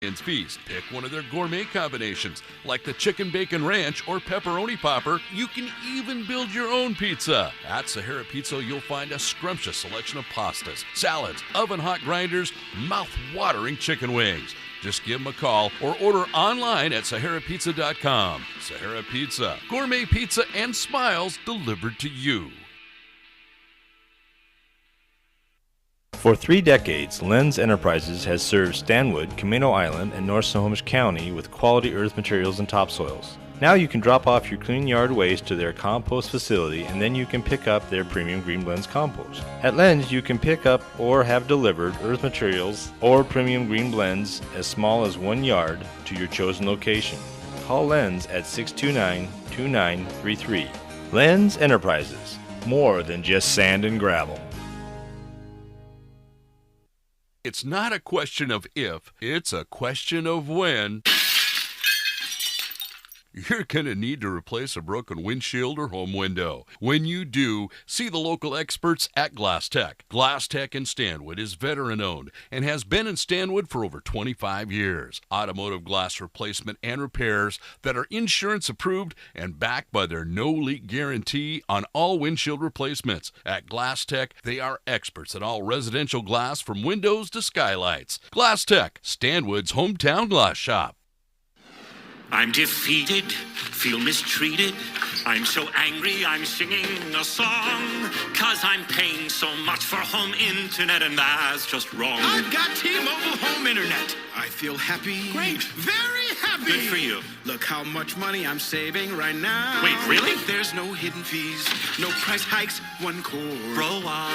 Feast. Pick one of their gourmet combinations, like the chicken bacon ranch or pepperoni popper. You can even build your own pizza. At Sahara Pizza, you'll find a scrumptious selection of pastas, salads, oven-hot grinders, mouth-watering chicken wings. Just give them a call or order online at saharapizza.com. Sahara Pizza, gourmet pizza and smiles delivered to you. For 3 decades, Lenz Enterprises has served Stanwood, Camino Island, and North Snohomish County with quality earth materials and topsoils. Now you can drop off your clean yard waste to their compost facility, and then you can pick up their premium Green Blends compost. At Lenz, you can pick up or have delivered earth materials or premium Green Blends as small as 1 yard to your chosen location. Call Lenz at 629-2933. Lenz Enterprises, more than just sand and gravel. It's not a question of if, it's a question of when. You're going to need to replace a broken windshield or home window. When you do, see the local experts at Glass Tech. Glass Tech in Stanwood is veteran-owned and has been in Stanwood for over 25 years. Automotive glass replacement and repairs that are insurance approved and backed by their no-leak guarantee on all windshield replacements. At Glass Tech, they are experts at all residential glass from windows to skylights. Glass Tech, Stanwood's hometown glass shop. I'm defeated, feel mistreated. I'm so angry, I'm singing a song. 'Cause I'm paying so much for home internet, and that's just wrong. I've got T-Mobile home internet. I feel happy. Great. Very happy. Good for you. Look how much money I'm saving right now. Wait, really? There's no hidden fees, no price hikes, one cord. Roll out.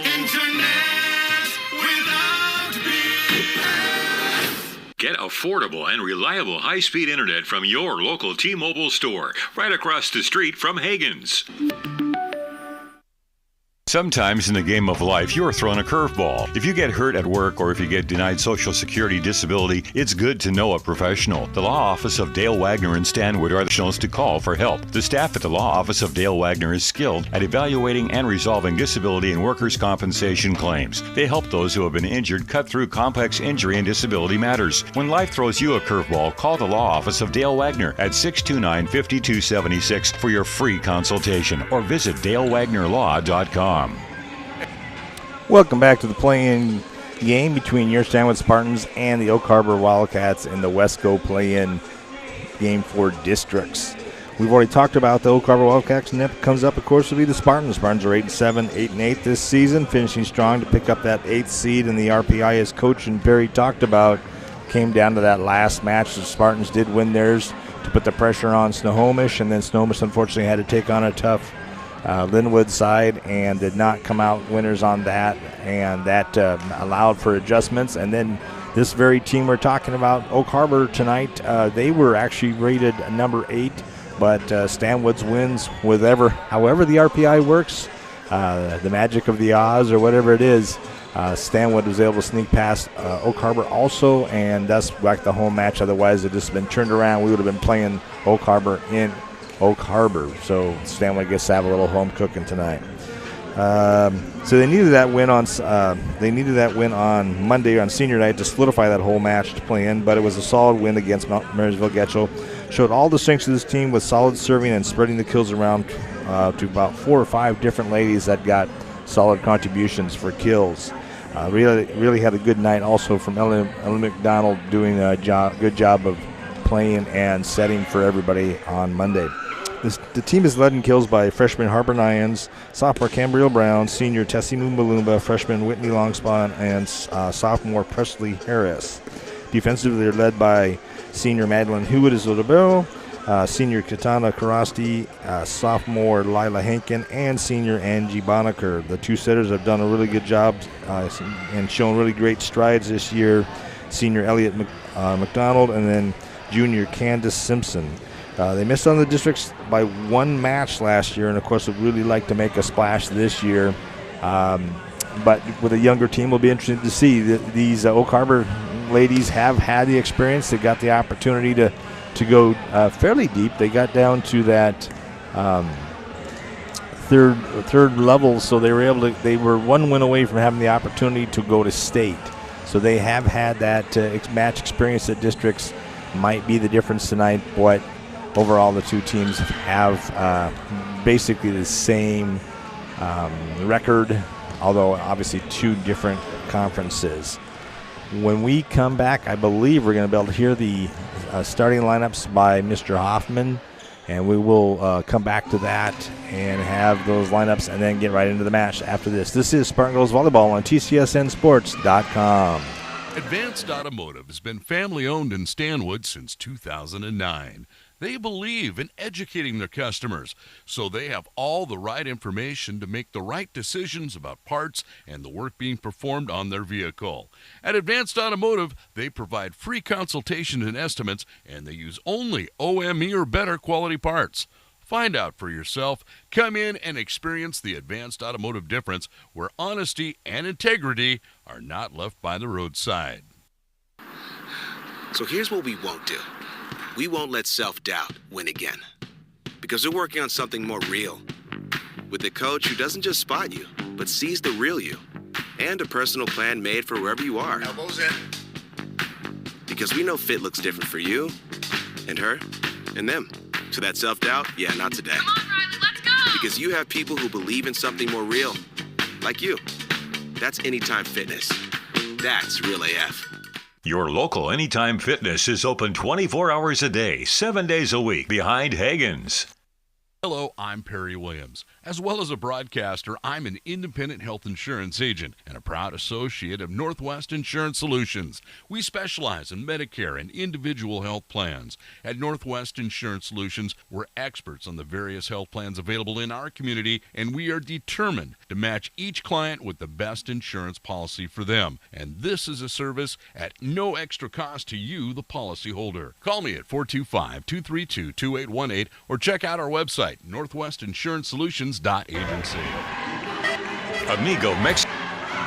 Internet without BS. Get affordable and reliable high-speed internet from your local T-Mobile store, right across the street from Hagen's. Sometimes in the game of life, you're thrown a curveball. If you get hurt at work or if you get denied Social Security disability, it's good to know a professional. The Law Office of Dale Wagner and Stanwood are the professionals to call for help. The staff at the Law Office of Dale Wagner is skilled at evaluating and resolving disability and workers' compensation claims. They help those who have been injured cut through complex injury and disability matters. When life throws you a curveball, call the Law Office of Dale Wagner at 629-5276 for your free consultation or visit dalewagnerlaw.com. Welcome back to the play-in game between your Stanwood Spartans and the Oak Harbor Wildcats in the Wesco play-in game for districts. We've already talked about the Oak Harbor Wildcats, and that comes up, of course, will be the Spartans. The Spartans are 8-7, 8-8 this season, finishing strong to pick up that 8th seed in the RPI, as Coach and Barry talked about. Came down to that last match. The Spartans did win theirs to put the pressure on Snohomish, and then Snohomish unfortunately had to take on a tough Linwood side and did not come out winners on that, and that allowed for adjustments. And then this very team we're talking about, Oak Harbor tonight, they were actually rated number 8, but Stanwood's wins however the RPI works, the magic of the Oz or whatever it is, Stanwood was able to sneak past Oak Harbor also, and that's back the home match. Otherwise it just been turned around. We would have been playing Oak Harbor in Oak Harbor, so Stanwood gets to have a little home cooking tonight. So they needed that win on Monday on senior night to solidify that whole match to play in, but it was a solid win against Mount Marysville Getchell. Showed all the strengths of this team with solid serving and spreading the kills around to about 4 or 5 different ladies that got solid contributions for kills. Really had a good night also from Ellen McDonald, doing a good job of playing and setting for everybody on Monday. The team is led in kills by freshman Harper Nyans, sophomore Cambriel Brown, senior Tessie Moombalumba, freshman Whitney Longspawn, and sophomore Presley Harris. Defensively, they're led by senior Madeline Hewitt as Odebel, senior Katana Karasti, sophomore Lila Hankin, and senior Angie Bonaker. The two setters have done a really good job and shown really great strides this year. Senior Elliot McDonald, and then junior Candace Simpson. They missed on the districts by 1 match last year, and of course would really like to make a splash this year. But with a younger team, we'll be interested to see. These Oak Harbor ladies have had the experience. They got the opportunity to go fairly deep. They got down to that third level, so they were able to. They were 1 win away from having the opportunity to go to state. So they have had that match experience at districts. Might be the difference tonight, but overall the two teams have basically the same record, although obviously two different conferences. When we come back, I believe we're going to be able to hear the starting lineups by Mr. Hoffman, and we will come back to that and have those lineups and then get right into the match after this. This is Spartan Girls Volleyball on TCSNsports.com. Advanced Automotive has been family-owned in Stanwood since 2009. They believe in educating their customers, so they have all the right information to make the right decisions about parts and the work being performed on their vehicle. At Advanced Automotive, they provide free consultation and estimates, and they use only OME or better quality parts. Find out for yourself. Come in and experience the Advanced Automotive difference, where honesty and integrity are not left by the roadside. So here's what we won't do. We won't let self-doubt win again. Because we're working on something more real. With a coach who doesn't just spot you, but sees the real you. And a personal plan made for wherever you are. Elbows in. Because we know fit looks different for you, and her, and them. So that self-doubt, yeah, not today. Come on, Riley, let's go! Because you have people who believe in something more real. Like you. That's Anytime Fitness. That's Real AF. Your local Anytime Fitness is open 24 hours a day, 7 days a week behind Hagen's. Hello, I'm Perry Williams. As well as a broadcaster, I'm an independent health insurance agent and a proud associate of Northwest Insurance Solutions. We specialize in Medicare and individual health plans. At Northwest Insurance Solutions, we're experts on the various health plans available in our community, and we are determined to match each client with the best insurance policy for them. And this is a service at no extra cost to you, the policyholder. Call me at 425-232-2818 or check out our website, northwestinsurancesolutions.agency. Amigo Mex.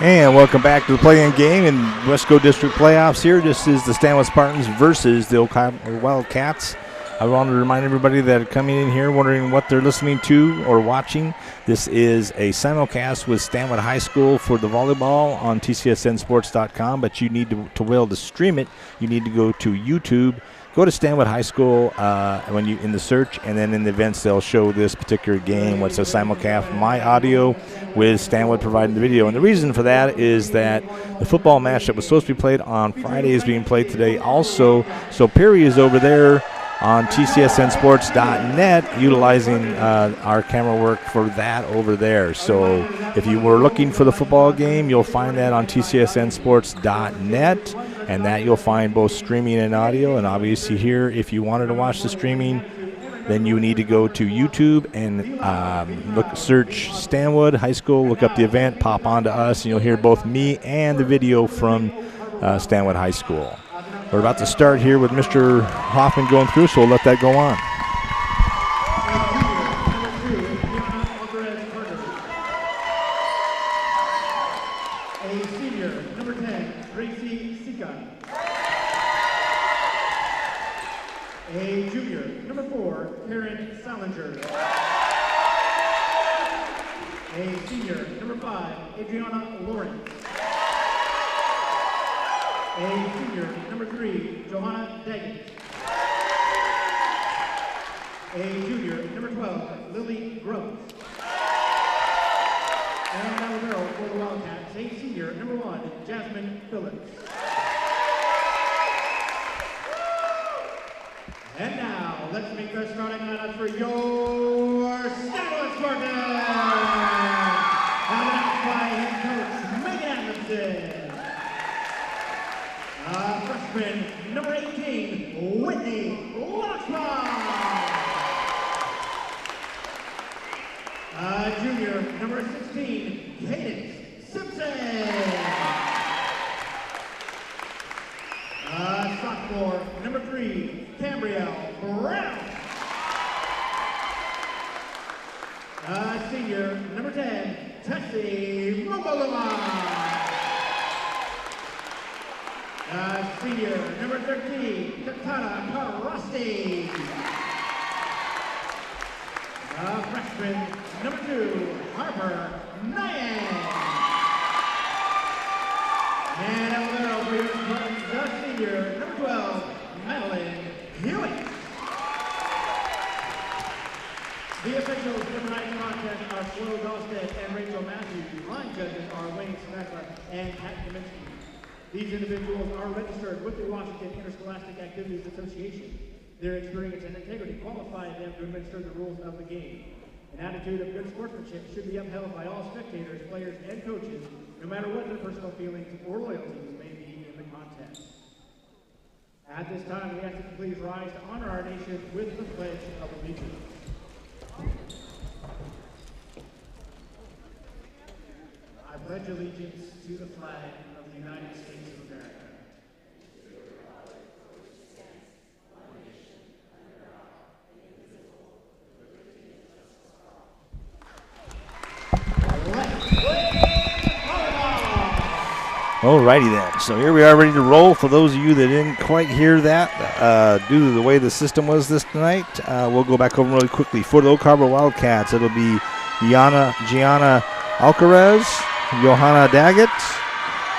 And welcome back to the play-in game in Wesco District playoffs here. This is the Stanwood Spartans versus the Wildcats. I want to remind everybody that are coming in here wondering what they're listening to or watching. This is a simulcast with Stanwood High School for the volleyball on TCSNsports.com, but you need to be able to stream it. You need to go to YouTube. Go to Stanwood High School when you in the search, and then in the events they'll show this particular game. What's a simulcast? My audio with Stanwood providing the video. And the reason for that is that the football match that was supposed to be played on Friday is being played today also. So Perry is over there on TCSNsports.net utilizing our camera work for that over there. So if you were looking for the football game, you'll find that on TCSNsports.net, and that you'll find both streaming and audio. And obviously here, if you wanted to watch the streaming, then you need to go to YouTube and search Stanwood High School, look up the event, pop onto us, and you'll hear both me and the video from Stanwood High School. We're about to start here with Mr. Hoffman going through, so we'll let that go on. A senior, number 10, Gracie Sika. A junior, number 4, Karen Salinger. A senior, number 5, Adriana Lawrence. A senior, number 3, Johanna Daggett. A junior, number 12, Lily Gross. And now the girl for the Wildcats, a senior, number 1, Jasmine Phillips. And now, let's make the starting lineup for your Stanwood Spartans. Announced by head coach Megan Atkinson. Freshman, number 18, Whitney Loxman. Junior, number 16, Cadence Simpson. Sophomore, number 3, Cambrielle Brown. Senior, number 10, Tessie Moboluma. Senior, number 13, Katana Karasti. Freshman, number 2, Harper Nyan. And at libero for your Spartans, the senior, number 12, Madeline Hewitt. The officials for tonight's contest are Flo Dahlstedt and Rachel Matthews. The line judges are Wayne Smekla and Pat Kaminsky. These individuals are registered with the Washington Interscholastic Activities Association. Their experience and integrity qualify them to administer the rules of the game. An attitude of good sportsmanship should be upheld by all spectators, players, and coaches, no matter what their personal feelings or loyalties may be in the contest. At this time, we ask that you please rise to honor our nation with the Pledge of Allegiance. I pledge allegiance to the flag of the United States of America. Alrighty then, so here we are ready to roll. For those of you that didn't quite hear that, due to the way the system was this night, we'll go back over really quickly. For the Oak Harbor Wildcats, it'll be Gianna Alcaraz, Johanna Daggett,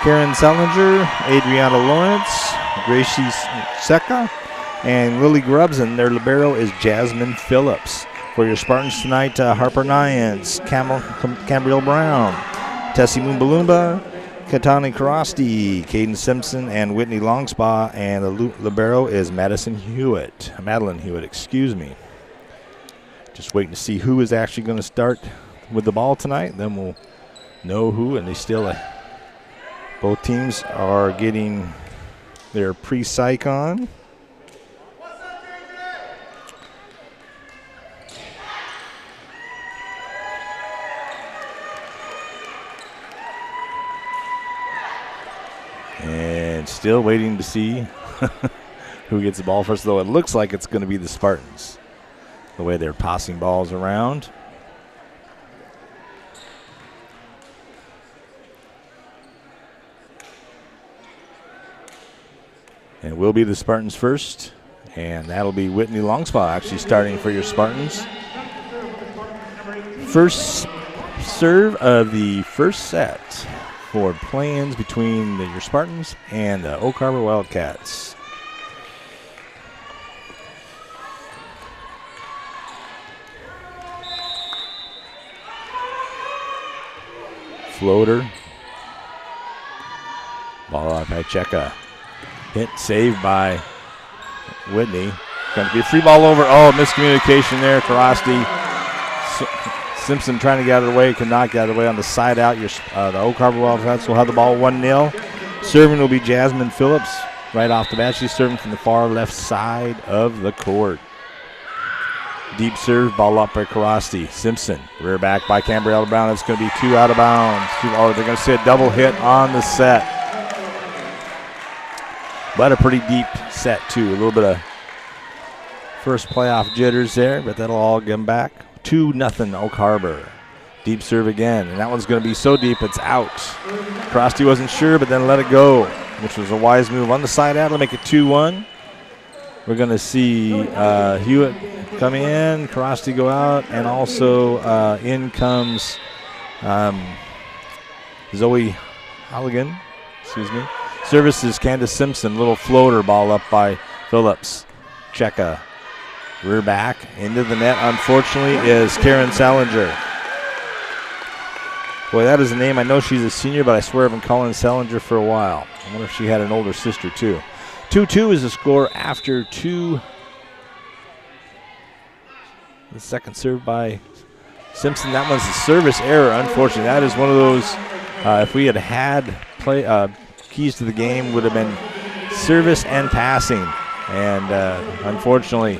Karen Salinger, Adriana Lawrence, Gracie Seca, and Lily Grubbs, and their libero is Jasmine Phillips. For your Spartans tonight, Harper Nyans, Cambrielle Brown, Tessie Moombalumba, Katani Karasti, Caden Simpson, and Whitney Longspa, and the libero is Madeline Hewitt, excuse me. Just waiting to see who is actually going to start with the ball tonight. Then we'll know who, and they still, both teams are getting their pre-psych on. And still waiting to see who gets the ball first, though it looks like it's going to be the Spartans, the way they're tossing balls around. And it will be the Spartans first, and that'll be Whitney Longspa actually starting for your Spartans. First serve of the first set for play-ins between your Spartans and the Oak Harbor Wildcats. Floater. Ball out by Cheka. Hit saved by Whitney. Going to be a free ball over. Oh, miscommunication there. Karasti. Simpson trying to get out of the way, cannot get out of the way on the side out. The Oak Harbor Wildcats will have the ball 1-0. Serving will be Jasmine Phillips right off the bat. She's serving from the far left side of the court. Deep serve, ball up by Karasti. Simpson, rear back by Cambrielle Brown. It's going to be 2 out of bounds. Oh, they're going to see a double hit on the set. But a pretty deep set, too. A little bit of first playoff jitters there, but that'll all get them back. 2-0 Oak Harbor. Deep serve again, and that one's going to be so deep it's out. Krosty wasn't sure, but then let it go, which was a wise move on the side out. It'll make it 2-1. We're going to see Hewitt come in, Krosty go out, and also in comes Zoe Halligan. Excuse me. Service is Candace Simpson. Little floater ball up by Phillips. Cheka. Rear back into the net, unfortunately, is Karen Salinger. Boy, that is a name. I know she's a senior, but I swear I've been calling Salinger for a while. I wonder if she had an older sister, too. 2-2 is the score after 2. The second serve by Simpson. That one's a service error, unfortunately. That is one of those, if we had keys to the game, would have been service and passing. And unfortunately,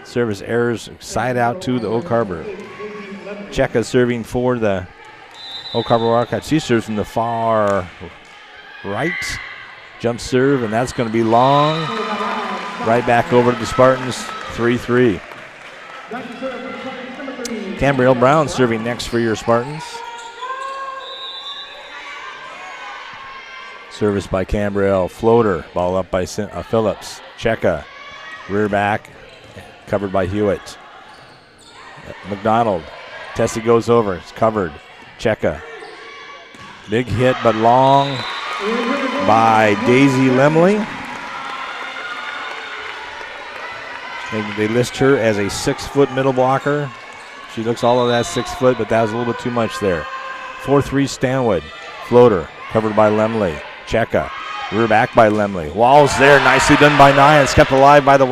service errors side out to the Oak Harbor. Cheka serving for the Oak Harbor Wildcats. She serves from the far right. Jump serve, and that's going to be long. Right back over to the Spartans, 3-3. Cambrielle Brown serving next for your Spartans. Service by Cambrielle. Floater, ball up by Phillips. Cheka, rear back. Covered by Hewitt. McDonald. Tessie goes over. It's covered. Cheka. Big hit, but long by Daisy Lemley. They list her as a 6-foot middle blocker. She looks all of that 6 foot, but that was a little bit too much there. 4-3 Stanwood. Floater covered by Lemley. Checka. Rear back by Lemley. Walls there. Nicely done by Nyans. Kept alive by the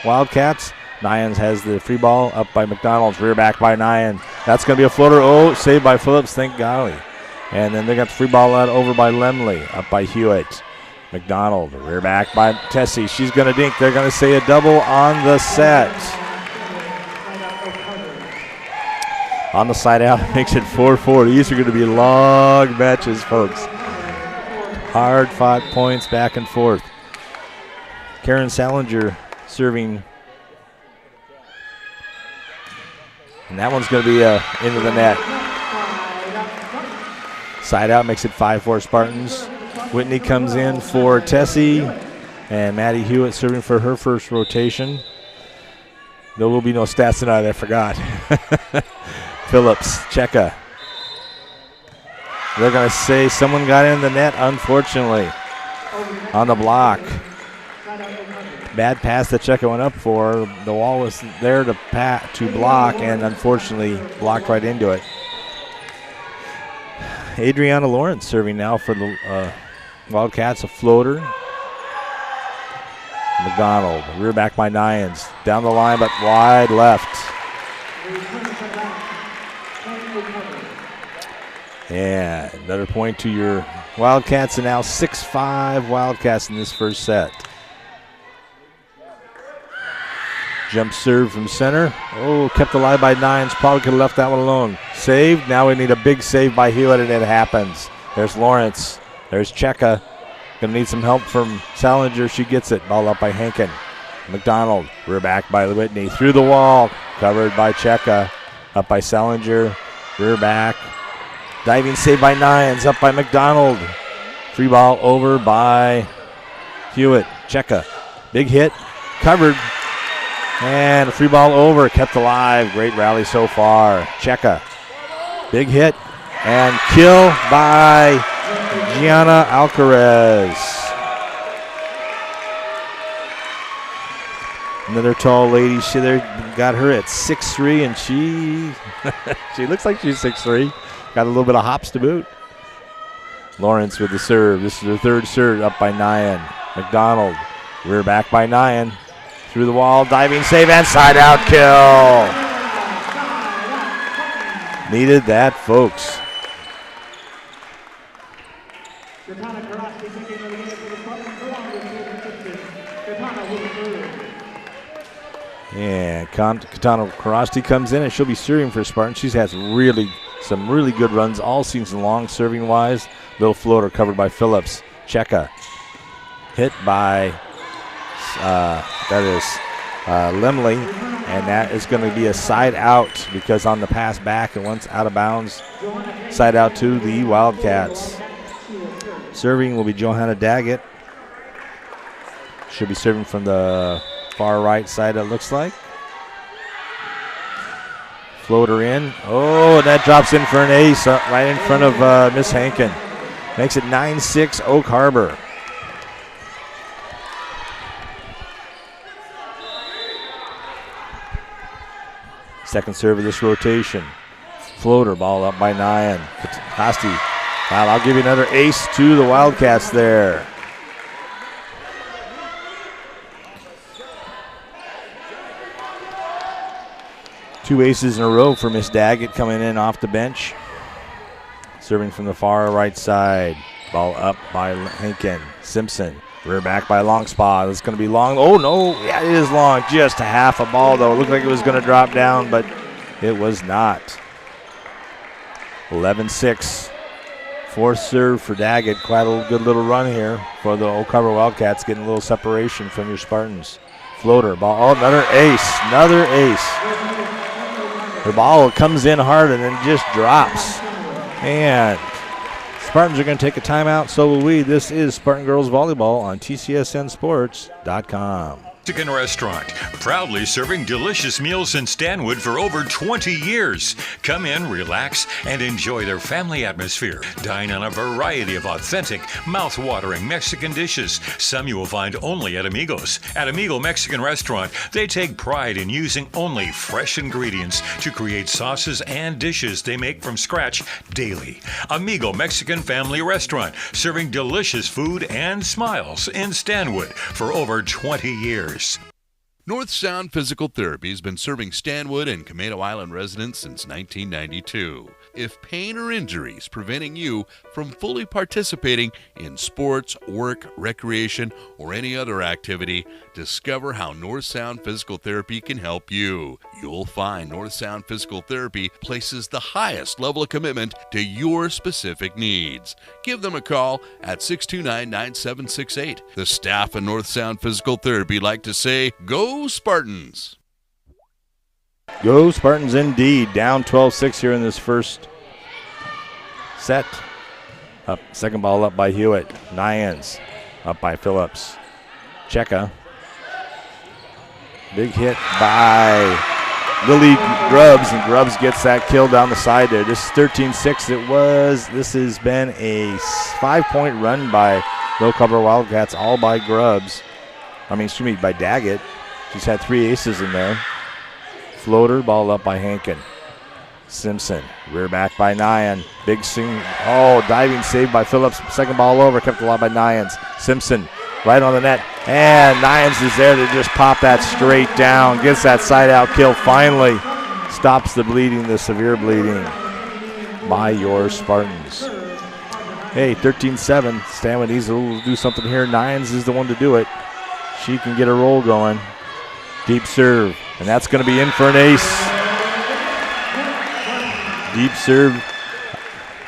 Wildcats. Nyans has the free ball up by McDonald's. Rear back by Nyans. That's going to be a floater. Oh, saved by Phillips. Thank golly. And then they got the free ball out over by Lemley. Up by Hewitt. McDonald. Rear back by Tessie. She's going to dink. They're going to say a double on the set. On the side out, makes it 4-4. These are going to be long matches, folks. Hard-fought points back and forth. Karen Salinger serving. And that one's going to be into the net. Side out makes it 5-4 Spartans. Whitney comes in for Tessie. And Maddie Hewitt serving for her first rotation. There will be no stats tonight, I forgot. Phillips, Checka. They're going to say someone got in the net, unfortunately, on the block. Bad pass that Checka went up for. The wall was there to block, and unfortunately blocked right into it. Adriana Lawrence serving now for the Wildcats, a floater. McDonald, rear back by Nyans. Down the line, but wide left. And another point to your Wildcats, and now 6-5 Wildcats in this first set. Jump serve from center. Oh, kept alive by Nyans. Probably could have left that one alone. Saved. Now we need a big save by Hewitt, and it happens. There's Lawrence. There's Checka. Going to need some help from Salinger. She gets it. Ball up by Henkin. McDonald. Rear back by Whitney. Through the wall. Covered by Checka. Up by Salinger. Rear back. Diving save by Nyans. Up by McDonald. Free ball over by Hewitt. Checka. Big hit. Covered. And a free ball over. Kept alive. Great rally so far. Checka. Big hit. And kill by Gianna Alcaraz. Another tall lady. She there got her at 6'3", and she looks like she's 6'3". Got a little bit of hops to boot. Lawrence with the serve. This is her third serve, up by Nyan. McDonald, rear back by Nyan. Through the wall, diving save and side out kill. Needed that, folks. And Katana Karasti comes in, and she'll be serving for Spartan. She's had some really good runs all season long, serving wise. Little floater covered by Phillips. Checka hit by Lemley, and that is going to be a side out because on the pass back and once out of bounds, side out to the Wildcats. Serving will be Johanna Daggett. Should be serving from the far right side, it looks like. Floater in. Oh, and that drops in for an ace right in front of Miss Hankin. Makes it 9-6 Oak Harbor. Second serve of this rotation. Floater, ball up by Nyan. Costi. Wow, I'll give you another ace to the Wildcats there. Two aces in a row for Miss Daggett coming in off the bench. Serving from the far right side. Ball up by Hankin. Simpson. Rear back by Longspaw. It's going to be long. Oh, no. Yeah, it is long. Just a half a ball, though. It looked like it was going to drop down, but it was not. 11-6. Fourth serve for Daggett. Quite a good little run here for the Oak Harbor Wildcats, getting a little separation from your Spartans. Floater. Ball. Oh, another ace. Another ace. The ball comes in hard and then just drops. And Spartans are going to take a timeout. So will we. This is Spartan Girls Volleyball on TCSNsports.com. Mexican restaurant, proudly serving delicious meals in Stanwood for over 20 years. Come in, relax, and enjoy their family atmosphere. Dine on a variety of authentic, mouth-watering Mexican dishes. Some you will find only at Amigos. At Amigo Mexican Restaurant, they take pride in using only fresh ingredients to create sauces and dishes they make from scratch daily. Amigo Mexican Family Restaurant, serving delicious food and smiles in Stanwood for over 20 years. North Sound Physical Therapy has been serving Stanwood and Camino Island residents since 1992. If pain or injury is preventing you from fully participating in sports, work, recreation, or any other activity, discover how North Sound Physical Therapy can help you. You'll find North Sound Physical Therapy places the highest level of commitment to your specific needs. Give them a call at 629-9768. The staff at North Sound Physical Therapy like to say, go Spartans! Go Spartans indeed. Down 12-6 here in this first set. Up, second ball up by Hewitt. Nyans up by Phillips. Cheka. Big hit by Lily Grubbs, and Grubbs gets that kill down the side there. This is 13-6. This has been a 5-point run by Low Cover Wildcats, all by Grubbs. By Daggett. She's had 3 aces in there. Floater, ball up by Hankin. Simpson, rear back by Nyan. Big swing. Diving save by Phillips. Second ball over, kept alive by Nyans. Simpson, right on the net. And Nyans is there to just pop that straight down. Gets that side out kill finally. Stops the bleeding, the severe bleeding by your Spartans. Hey, 13-7. Stanwood needs to do something here. Nyans is the one to do it. She can get a roll going. Deep serve, and that's going to be in for an ace. Deep serve.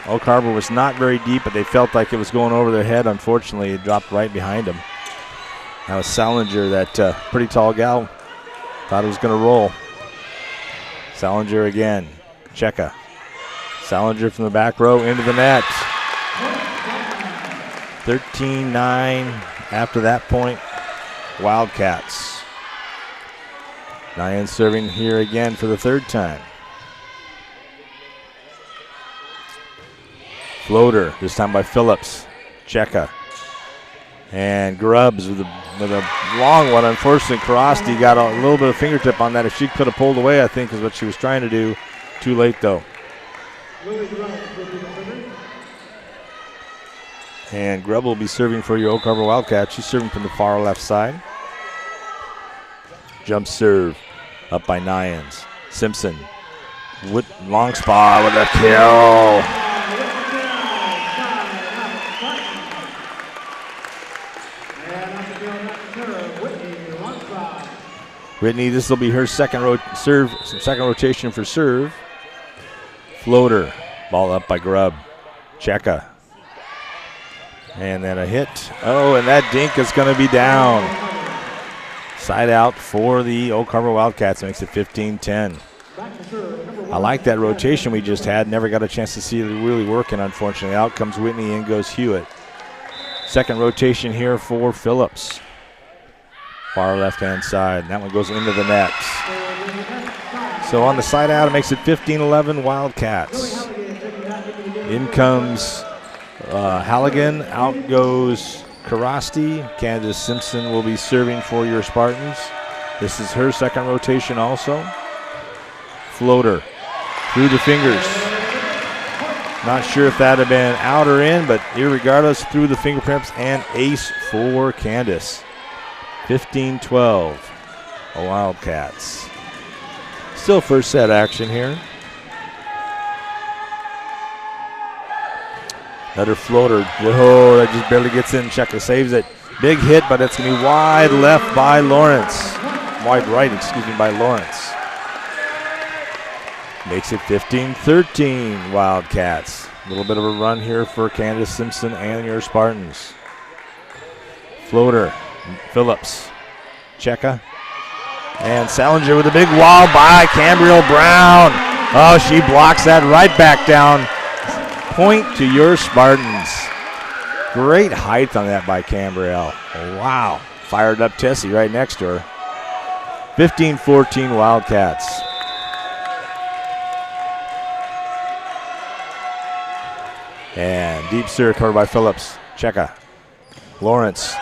Oak Harbor was not very deep, but they felt like it was going over their head. Unfortunately, it dropped right behind them. That was Salinger, that pretty tall gal. Thought it was going to roll. Salinger again. Cheka. Salinger from the back row into the net. 13-9 after that point. Wildcats. Nyan serving here again for the third time. Floater, this time by Phillips. Cheka. And Grubbs with a long one. Unfortunately, Karasti got a little bit of fingertip on that. If she could have pulled away, I think is what she was trying to do. Too late, though. And Grubb will be serving for your Oak Harbor Wildcats. She's serving from the far left side. Jump serve. Up by Nyans. Simpson. Long spot with a kill. Whitney, this will be her second rotation for serve. Floater. Ball up by Grubb. Cheka. And then a hit. And that dink is going to be down. Side out for the Oak Harbor Wildcats. Makes it 15-10. I like that rotation we just had. Never got a chance to see it really working, unfortunately. Out comes Whitney, in goes Hewitt. Second rotation here for Phillips. Far left-hand side. That one goes into the net. So on the side out, it makes it 15-11 Wildcats. In comes Halligan. Out goes Karasti. Candace Simpson will be serving for your Spartans. This is her second rotation also. Floater through the fingers. Not sure if that had been out or in, but irregardless, through the fingerprints and ace for Candace. 15-12 Wildcats. Still first set action here. Another floater. That just barely gets in. Cheka saves it. Big hit, but it's going to be wide left by Lawrence. Wide right, by Lawrence. Makes it 15-13 Wildcats. A little bit of a run here for Candace Simpson and your Spartans. Floater. Phillips. Cheka. And Salinger with a big wall by Cambriel Brown. She blocks that right back down. Point to your Spartans. Great height on that by Cambriel. Wow. Fired up Tessie right next to her. 15-14 Wildcats. And deep serve covered by Phillips. Cheka. Lawrence.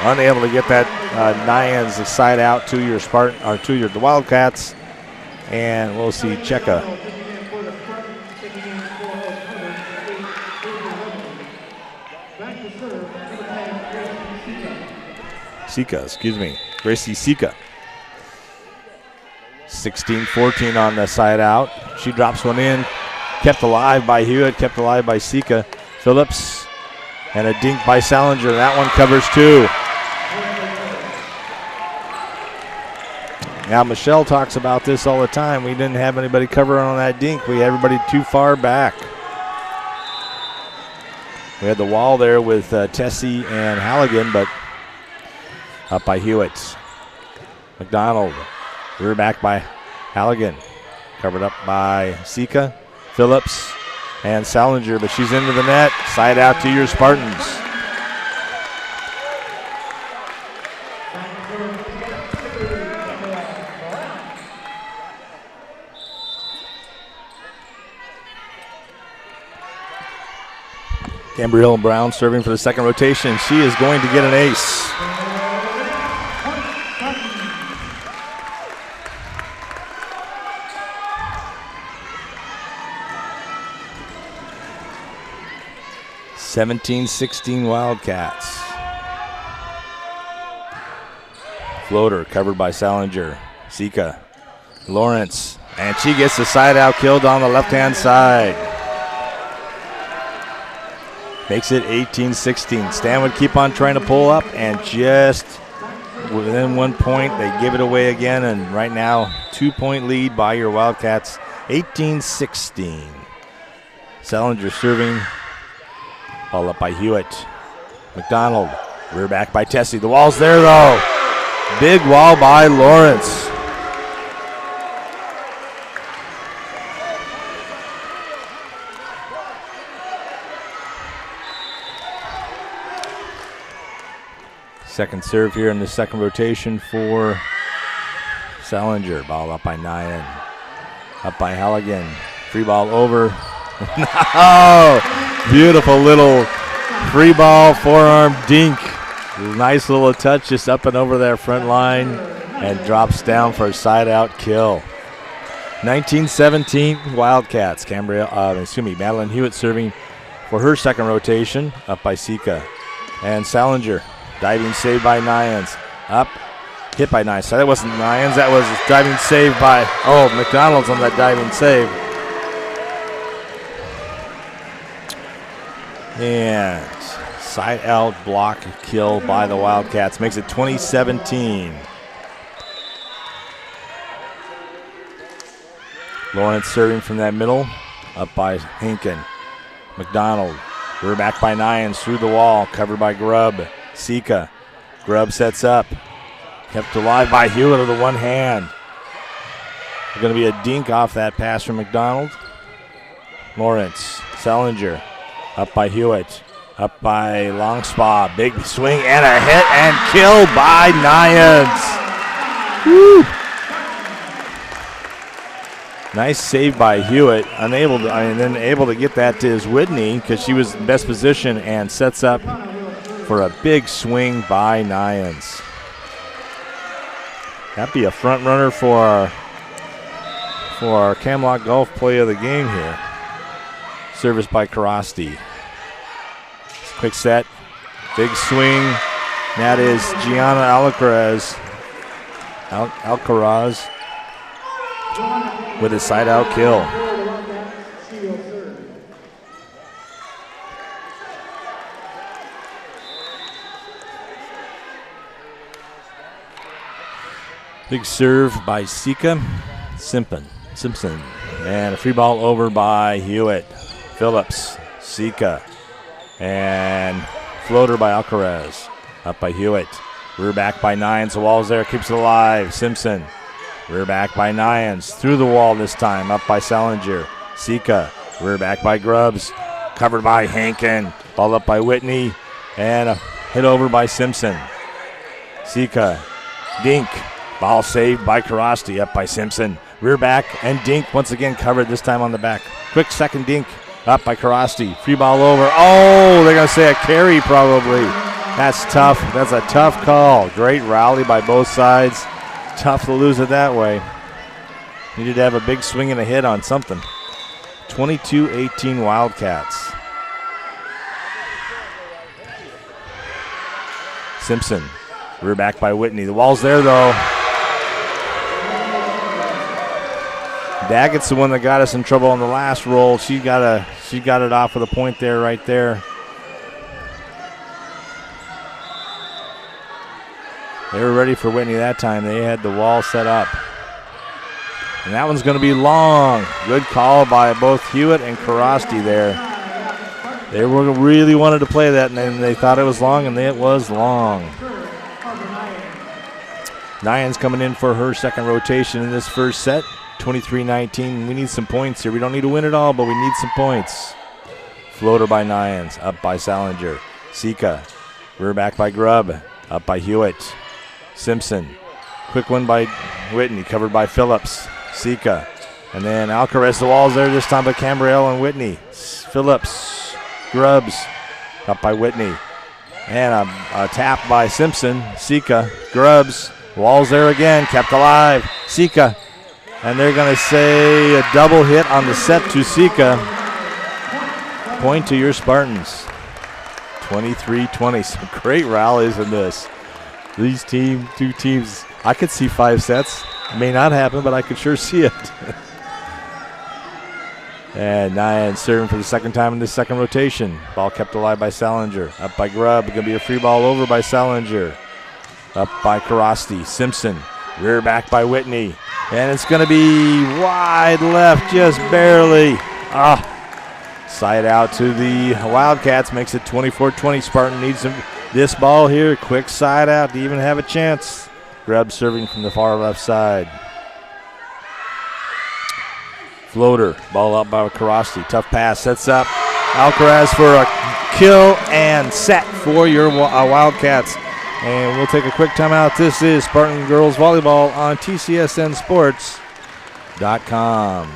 Unable to get that Nyans side out to your Spartan or to your Wildcats. And we'll see Cheka. Gracie Sika. 16-14 on the side out. She drops one in. Kept alive by Hewitt, kept alive by Sika. Phillips, and a dink by Salinger. That one covers two. Now, Michelle talks about this all the time. We didn't have anybody cover on that dink. We had everybody too far back. We had the wall there with Tessie and Halligan, but up by Hewitt. McDonald, rear back by Halligan. Covered up by Sika, Phillips, and Salinger, but she's into the net. Side out to your Spartans. Gabrielle Brown serving for the second rotation. She is going to get an ace. (17-16) Wildcats. Floater covered by Salinger. Sika. Lawrence. And she gets the side out, killed on the left-hand side. Makes it 18-16. Stanwood keep on trying to pull up, and just within 1 point, they give it away again. And right now, 2-point lead by your Wildcats, 18-16. Salinger serving. Ball up by Hewitt. McDonald. Rear back by Tessie. The wall's there, though. Big wall by Lawrence. Second serve here in the second rotation for Salinger. Ball up by Nyan. Up by Halligan. Free ball over. No! Beautiful little free ball, forearm dink. Nice little touch just up and over that front line and drops down for a side out kill. 19-17 Wildcats. Madeline Hewitt serving for her second rotation. Up by Sika. And Salinger. Diving save by Nyans. Up. Hit by Nyans. So that wasn't Nyans. That was diving save by, McDonald's on that diving save. And side out block kill by the Wildcats. Makes it 20-17. Lawrence serving from that middle. Up by Hinken. McDonald. Rear back by Nyans through the wall. Covered by Grubb. Sika. Grubb sets up. Kept alive by Hewitt with the one hand. There's going to be a dink off that pass from McDonald. Lawrence. Salinger. Up by Hewitt. Up by Longspaw. Big swing and a hit and kill by Nyans. Woo! Nice save by Hewitt. Able to get that to his Whitney because she was in best position and sets up for a big swing by Nyans. That'd be a front runner for our Camelot Golf play of the game here. Service by Karasti. Quick set. Big swing. That is Gianna Alcaraz with a side out kill. Big serve by Sika. Simpson. And a free ball over by Hewitt. Phillips. Sika. And floater by Alcaraz. Up by Hewitt. Rear back by Nyans. The wall's there. Keeps it alive. Simpson. Rear back by Nyans. Through the wall this time. Up by Salinger. Sika. Rear back by Grubbs. Covered by Hankin. Ball up by Whitney. And a hit over by Simpson. Sika, Dink. Ball saved by Karasti, up by Simpson. Rear back, and Dink once again covered, this time on the back. Quick second Dink, up by Karasti. Free ball over. Oh, they're going to say a carry probably. That's tough. That's a tough call. Great rally by both sides. Tough to lose it that way. Needed to have a big swing and a hit on something. 22-18 Wildcats. Simpson, rear back by Whitney. The wall's there though. Daggett's the one that got us in trouble on the last roll. She got it off with a point there, right there. They were ready for Whitney that time. They had the wall set up. And that one's going to be long. Good call by both Hewitt and Karasti there. They really wanted to play that, and then they thought it was long, and it was long. Nyan's coming in for her second rotation in this first set. 23-19. We need some points here. We don't need to win it all, but we need some points. Floater by Nyans, up by Salinger. Sika, rear back by Grubb, up by Hewitt. Simpson, quick one by Whitney, covered by Phillips. Sika, and then Alcaraz, the wall's there this time by Cambrell and Whitney. Phillips, Grubbs, up by Whitney. And a tap by Simpson. Sika, Grubbs, wall's there again, kept alive. Sika, and they're going to say a double hit on the set to Sika. Point to your Spartans. 23-20. Some great rallies in this. These two teams, I could see 5 sets. May not happen, but I could sure see it. And Nyan serving for the second time in this second rotation. Ball kept alive by Salinger. Up by Grubb. Going to be a free ball over by Salinger. Up by Karasti. Simpson. Rear back by Whitney. And it's going to be wide left, just barely. Side out to the Wildcats. Makes it 24-20. Spartan needs this ball here. Quick side out to even have a chance. Grubb serving from the far left side. Floater. Ball up by Karasti. Tough pass. Sets up Alcaraz for a kill and set for your Wildcats. And we'll take a quick timeout. This is Spartan Girls Volleyball on TCSNSports.com.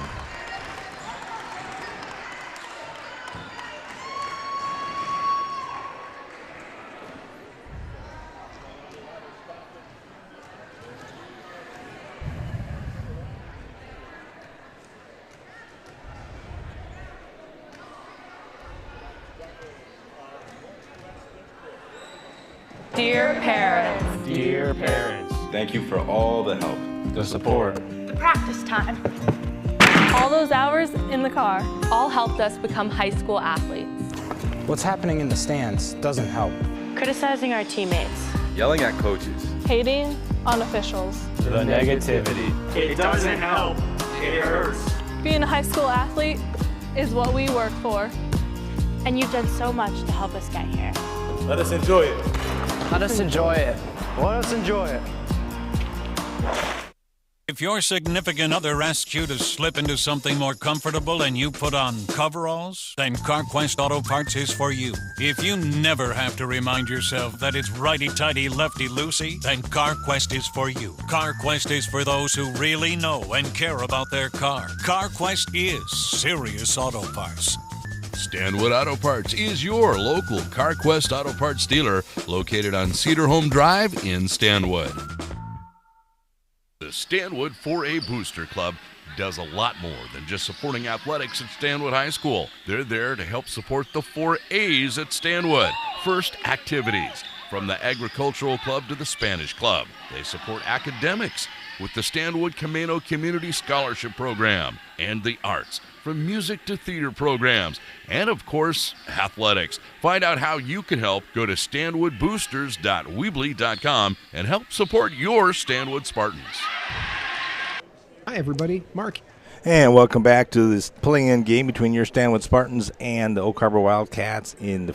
Dear parents. Dear parents, thank you for all the help, the support, The practice time. All those hours in the car. All helped us become high school athletes. What's happening in the stands doesn't help. Criticizing our teammates. yelling at coaches, Hating on officials. the negativity. It doesn't help. It hurts. Being a high school athlete is what we work for. And you've done so much to help us get here. Let us enjoy it. Let us enjoy it. Let us enjoy it. If your significant other asks you to slip into something more comfortable and you put on coveralls, then CarQuest Auto Parts is for you. If you never have to remind yourself that it's righty-tighty, lefty-loosey, then CarQuest is for you. CarQuest is for those who really know and care about their car. CarQuest is serious auto parts. Stanwood Auto Parts is your local CarQuest Auto Parts dealer located on Cedar Home Drive in Stanwood. The Stanwood 4A Booster Club does a lot more than just supporting athletics at Stanwood High School. They're there to help support the 4A's at Stanwood. First, activities. From the Agricultural Club to the Spanish Club. They support academics with the Stanwood Camino Community Scholarship Program and the arts, from music to theater programs, and of course, athletics. Find out how you can help. Go to stanwoodboosters.weebly.com and help support your Stanwood Spartans. Hi, everybody. Mark. And welcome back to this play-in game between your Stanwood Spartans and the Oak Harbor Wildcats in the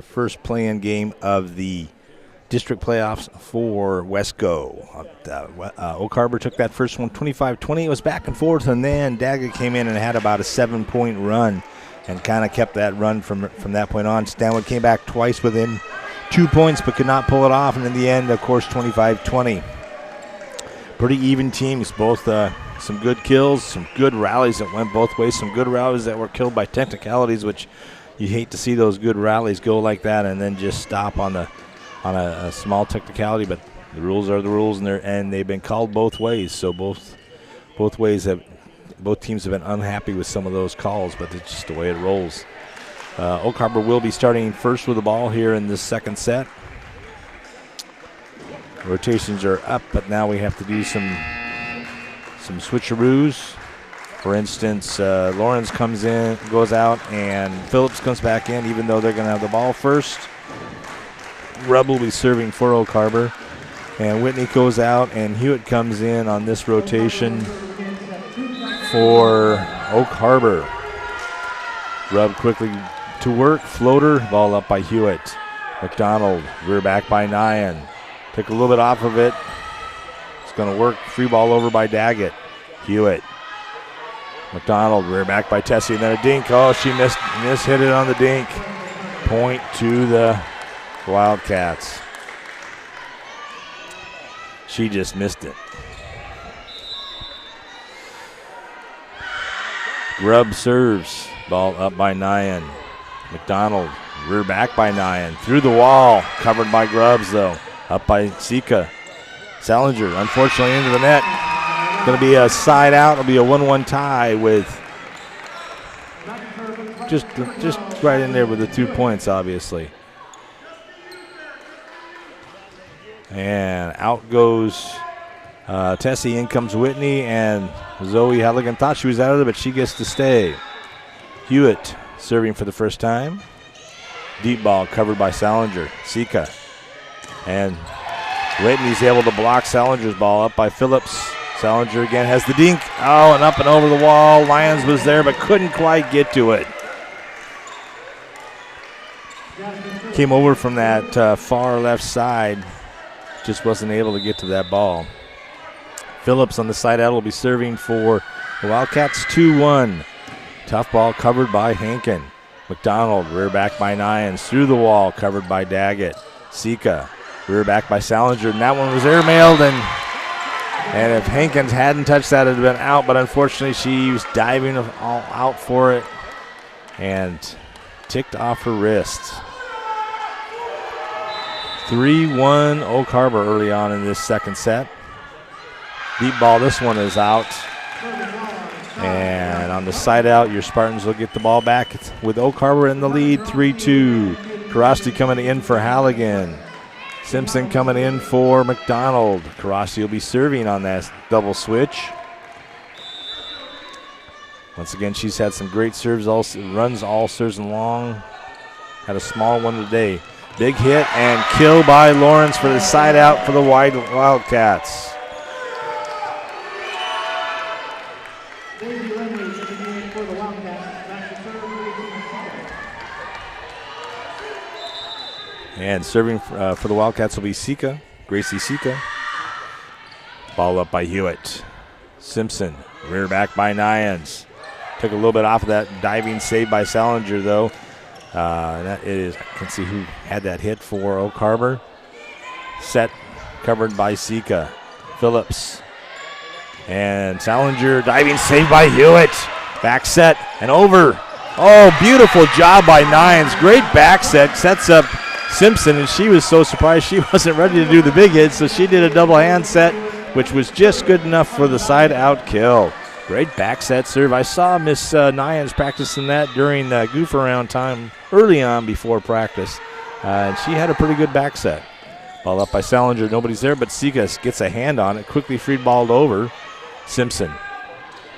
first play-in game of the district playoffs for Wesco. Oak Harbor took that first one 25-20. It was back and forth, and then Daggett came in and had about a 7-point run and kind of kept that run from that point on. Stanwood came back twice within 2 points but could not pull it off. And in the end, of course, 25-20. Pretty even teams, both some good kills, some good rallies that went both ways, some good rallies that were killed by technicalities, which you hate to see those good rallies go like that and then just stop on a small technicality. But the rules are the rules, and they've been called both ways. So both teams have been unhappy with some of those calls, but it's just the way it rolls. Oak Harbor will be starting first with the ball here in this second set. Rotations are up, but now we have to do some switcheroos. For instance, Lawrence comes in, goes out, and Phillips comes back in, even though they're going to have the ball first. Grubb will be serving for Oak Harbor. And Whitney goes out, and Hewitt comes in on this rotation for Oak Harbor. Grubb quickly to work, floater, ball up by Hewitt. McDonald, rear back by Nyan. Took a little bit off of it. It's going to work, free ball over by Daggett. Hewitt. McDonald, rear back by Tessie, and then a dink. Oh, she hit it on the dink. Point to the Wildcats. She just missed it. Grubb serves. Ball up by Nyan. McDonald, rear back by Nyan. Through the wall. Covered by Grubbs, though. Up by Sika. Salinger, unfortunately, into the net. Going to be a side out. It'll be a 1-1 tie with just right in there with the 2 points, obviously. And out goes Tessie. In comes Whitney, and Zoe Halligan thought she was out of there, but she gets to stay. Hewitt serving for the first time. Deep ball covered by Salinger. Sika. And Whitney's able to block Salinger's ball up by Phillips. Salinger again has the dink. Oh, and up and over the wall. Lyons was there but couldn't quite get to it. Came over from that far left side. Just wasn't able to get to that ball. Phillips on the side out will be serving for the Wildcats. 2-1. Tough ball covered by Hankin. McDonald, rear back by Nyans. Through the wall, covered by Daggett. Sika, rear back by Salinger. And that one was airmailed, and if Hankins hadn't touched that, it would have been out. But unfortunately, she was diving all out for it and ticked off her wrist. 3-1 Oak Harbor early on in this second set. Deep ball, this one is out. And on the side out, your Spartans will get the ball back with Oak Harbor in the lead, 3-2. Karasti coming in for Halligan. Simpson coming in for McDonald. Karasti will be serving on that double switch. Once again, she's had some great serves, runs all serves and long. Had a small one today. Big hit and kill by Lawrence for the side out for the Wildcats. And serving for the Wildcats will be Sika, Gracie Sika. Ball up by Hewitt. Simpson, rear back by Nyans. Took a little bit off of that diving save by Salinger, though. That is, I can see who had that hit for Oak Harbor. Set covered by Sika. Phillips. And Salinger diving save by Hewitt. Back set and over. Oh, beautiful job by Nyans. Great back set. Sets up Simpson, and she was so surprised she wasn't ready to do the big hit, so she did a double hand set, which was just good enough for the side out kill. Great back set serve. I saw Miss Nyans practicing that during goof around time early on before practice, and she had a pretty good back set. Ball up by Salinger. Nobody's there, but Sika gets a hand on it. Quickly free balled over. Simpson.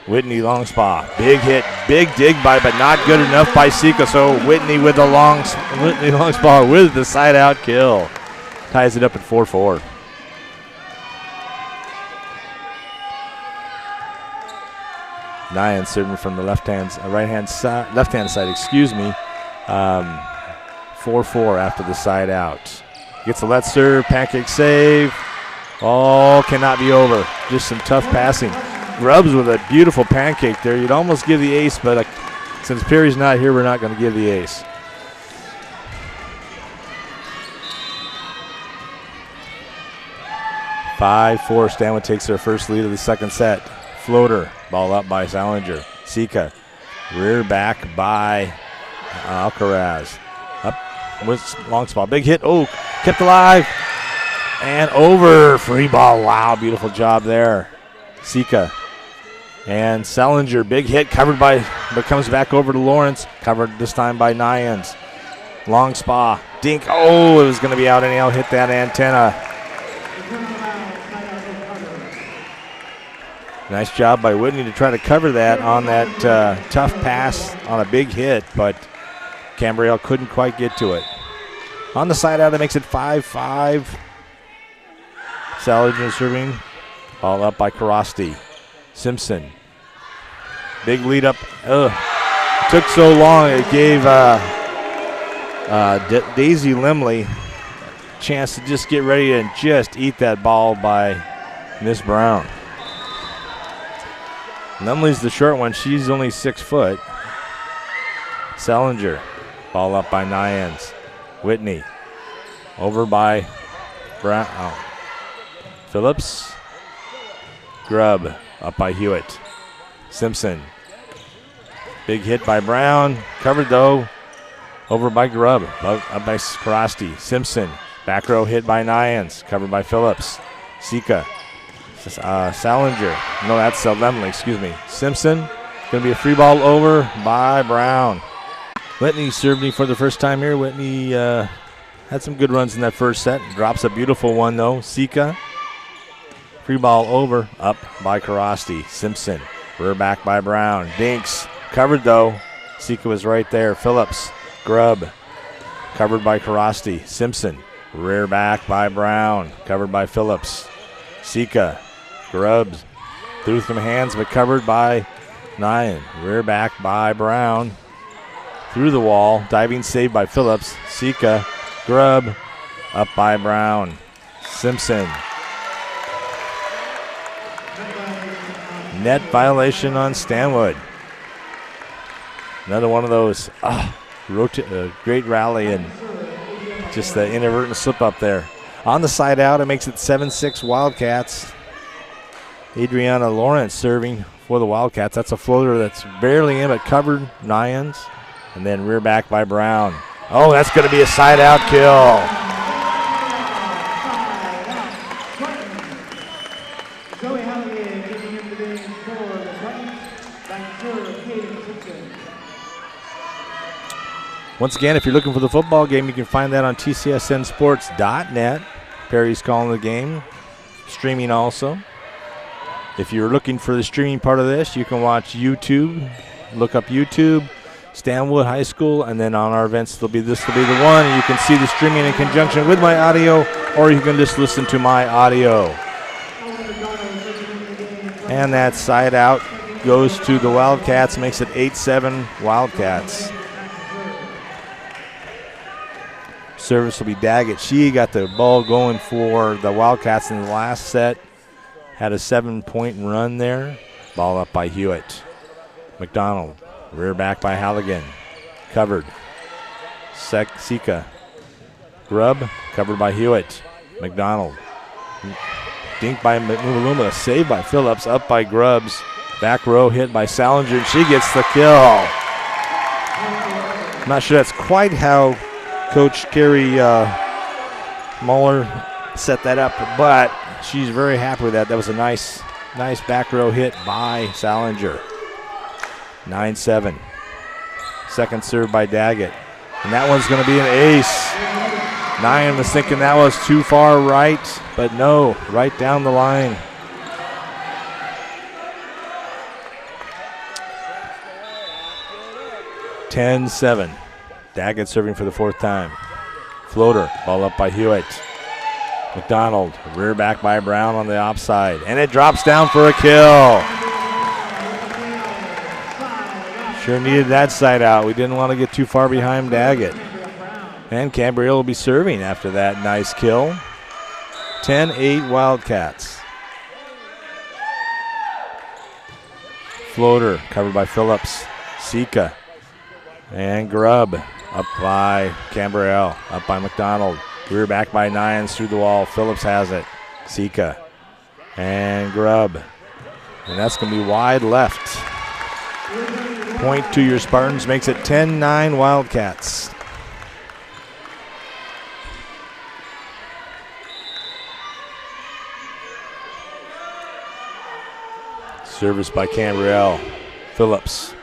Whitney long spa. Big hit, big dig by, but not good enough by Sika. So Whitney with the long spa with the side out kill. Ties it up at 4-4. Nyan serving from the left hand side, excuse me. 4-4 after the side out. Gets a let serve, pancake save. Oh, cannot be over. Just some tough passing. Grubbs with a beautiful pancake there. You'd almost give the ace, but since Perry's not here, we're not going to give the ace. 5-4. Stanwood takes their first lead of the second set. Floater. Ball up by Salinger. Sika. Rear back by Alcaraz. Up with long spot. Big hit. Oh, kept alive. And over. Free ball. Wow, beautiful job there. Sika. And Salinger. Big hit covered by, but comes back over to Lawrence. Covered this time by Nyans. Long spa. Dink. Oh, it was going to be out anyhow. Hit that antenna. Nice job by Whitney to try to cover that on that tough pass on a big hit, but Cambriel couldn't quite get to it. On the side out, that makes it 5-5. Salinger serving. Ball up by Karasti. Simpson. Big lead up. Took so long, it gave Daisy Limley a chance to just get ready and just eat that ball by Miss Brown. Limley's the short one. She's only 6 foot. Salinger. Ball up by Nyans. Whitney. Over by Brown. Phillips. Grubb. Up by Hewitt. Simpson. Big hit by Brown. Covered though. Over by Grubb. Up by Karasti. Simpson. Back row hit by Nyans. Covered by Phillips. Sika. Salinger. No, that's Lemley, excuse me. Simpson. Going to be a free ball over by Brown. Whitney served me for the first time here. Whitney had some good runs in that first set. Drops a beautiful one, though. Sika. Free ball over. Up by Karasti. Simpson. Rear back by Brown. Dinks. Covered, though. Sika was right there. Phillips. Grubb. Covered by Karasti. Simpson. Rear back by Brown. Covered by Phillips. Sika. Grubb threw some hands, but covered by Nyan. Rear back by Brown. Through the wall. Diving save by Phillips. Sika. Grubb. Up by Brown. Simpson. Net violation on Stanwood. Another one of those great rally and just the inadvertent slip up there. On the side out, it makes it 7-6 Wildcats. Adriana Lawrence serving for the Wildcats. That's a floater that's barely in, but covered. Nyans. And then rear back by Brown. Oh, that's going to be a side out kill. Once again, if you're looking for the football game, you can find that on tcsnsports.net. Perry's calling the game. Streaming also. If you're looking for the streaming part of this, you can watch YouTube. Look up YouTube, Stanwood High School, and then on our events, this will be the one. And you can see the streaming in conjunction with my audio, or you can just listen to my audio. And that side out goes to the Wildcats, makes it 8-7 Wildcats. Service will be Daggett. She got the ball going for the Wildcats in the last set. Had a 7-point run there. Ball up by Hewitt. McDonald. Rear back by Halligan. Covered. Sika. Grubb. Covered by Hewitt. McDonald. Dink by Mumaluma. Save by Phillips. Up by Grubbs. Back row hit by Salinger. And she gets the kill. I'm not sure that's quite how Coach Kerry Muller set that up, but she's very happy with that. That was a nice back row hit by Salinger. 9-7. Second serve by Daggett. And that one's going to be an ace. Nyan was thinking that was too far right, but no, right down the line. (10-7). Daggett serving for the fourth time. Floater, ball up by Hewitt. McDonald, rear back by Brown on the offside. And it drops down for a kill. Sure needed that side out. We didn't want to get too far behind Daggett. And Cambriel will be serving after that nice kill. 10-8 Wildcats. Floater, covered by Phillips. Sika. And Grubb. Up by Cambriel. Up by McDonald. Rear back by Nyans through the wall. Phillips has it. Sika. And Grubb. And that's going to be wide left. Point to your Spartans makes it 10-9 Wildcats. Service by Cambriel. Phillips.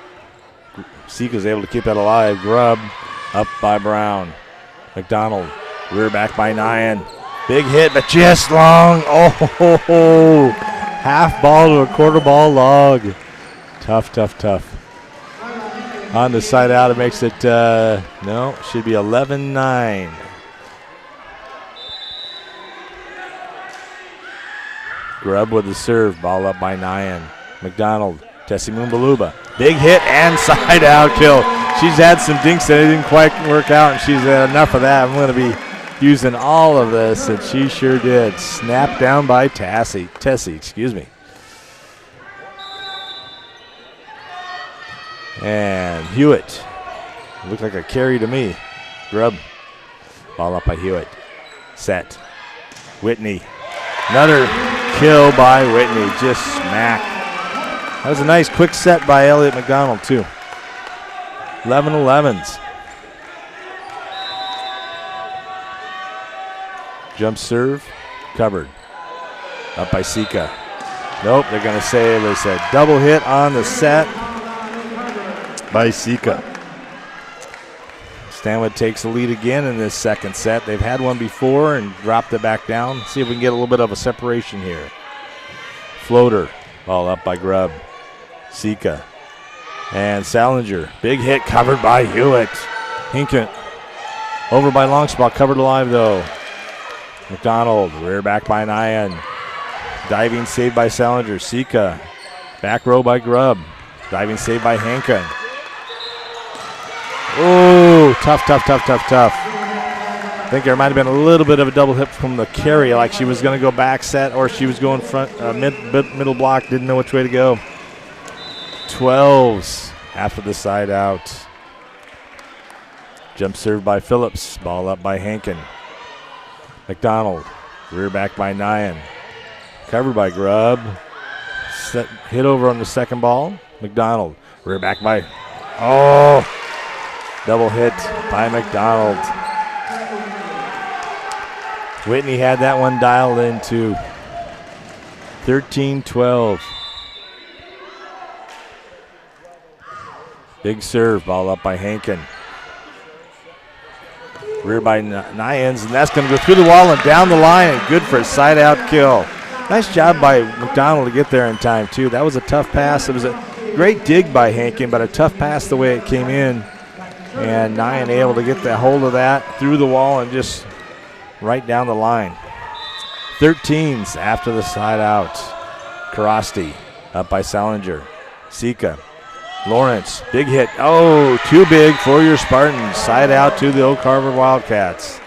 Sika's able to keep that alive. Grubb up by Brown. McDonald. Rear back by Nyan. Big hit, but just long. Oh, half ball to a quarter ball log. Tough, tough, tough. On the side out, it makes it, should be 11-9. Grubb with the serve. Ball up by Nyan. McDonald. Tessie Mumbaluba. Big hit and side out kill. She's had some dinks that didn't quite work out, and she's had enough of that. I'm going to be using all of this, and she sure did. Snapped down by Tessie, excuse me. And Hewitt. Looked like a carry to me. Grubb. Ball up by Hewitt. Set. Whitney. Another kill by Whitney. Just smack. That was a nice quick set by Elliott McDonald, too. 11-11s. Jump serve. Covered. Up by Sika. Nope, they're going to say there's a double hit on the set by Sika. Stanwood takes the lead again in this second set. They've had one before and dropped it back down. See if we can get a little bit of a separation here. Floater. Ball up by Grubb. Sika. And Salinger. Big hit covered by Hewitt. Hinkent. Over by Longspot. Covered alive though. McDonald. Rear back by Nyan. Diving save by Salinger. Sika. Back row by Grubb. Diving save by Hankin. Oh, tough. I think there might have been a little bit of a double hit from the carry, like she was going to go back set or she was going front middle block, didn't know which way to go. 12s after the side out. Jump serve by Phillips. Ball up by Hankin. McDonald. Rear back by Nyan. Covered by Grubb. Set, hit over on the second ball. McDonald. Rear back by. Oh! Double hit by McDonald. Whitney had that one dialed in too. 13-12. Big serve. Ball up by Hankin. Rear by Nyans, and that's going to go through the wall and down the line, and good for a side-out kill. Nice job by McDonald to get there in time, too. That was a tough pass. It was a great dig by Hankin, but a tough pass the way it came in. And Nyan able to get the hold of that through the wall and just right down the line. 13s after the side out. Karasti up by Salinger. Sika. Lawrence, big hit. Oh, too big for your Spartans. Side out to the Oak Harbor Wildcats.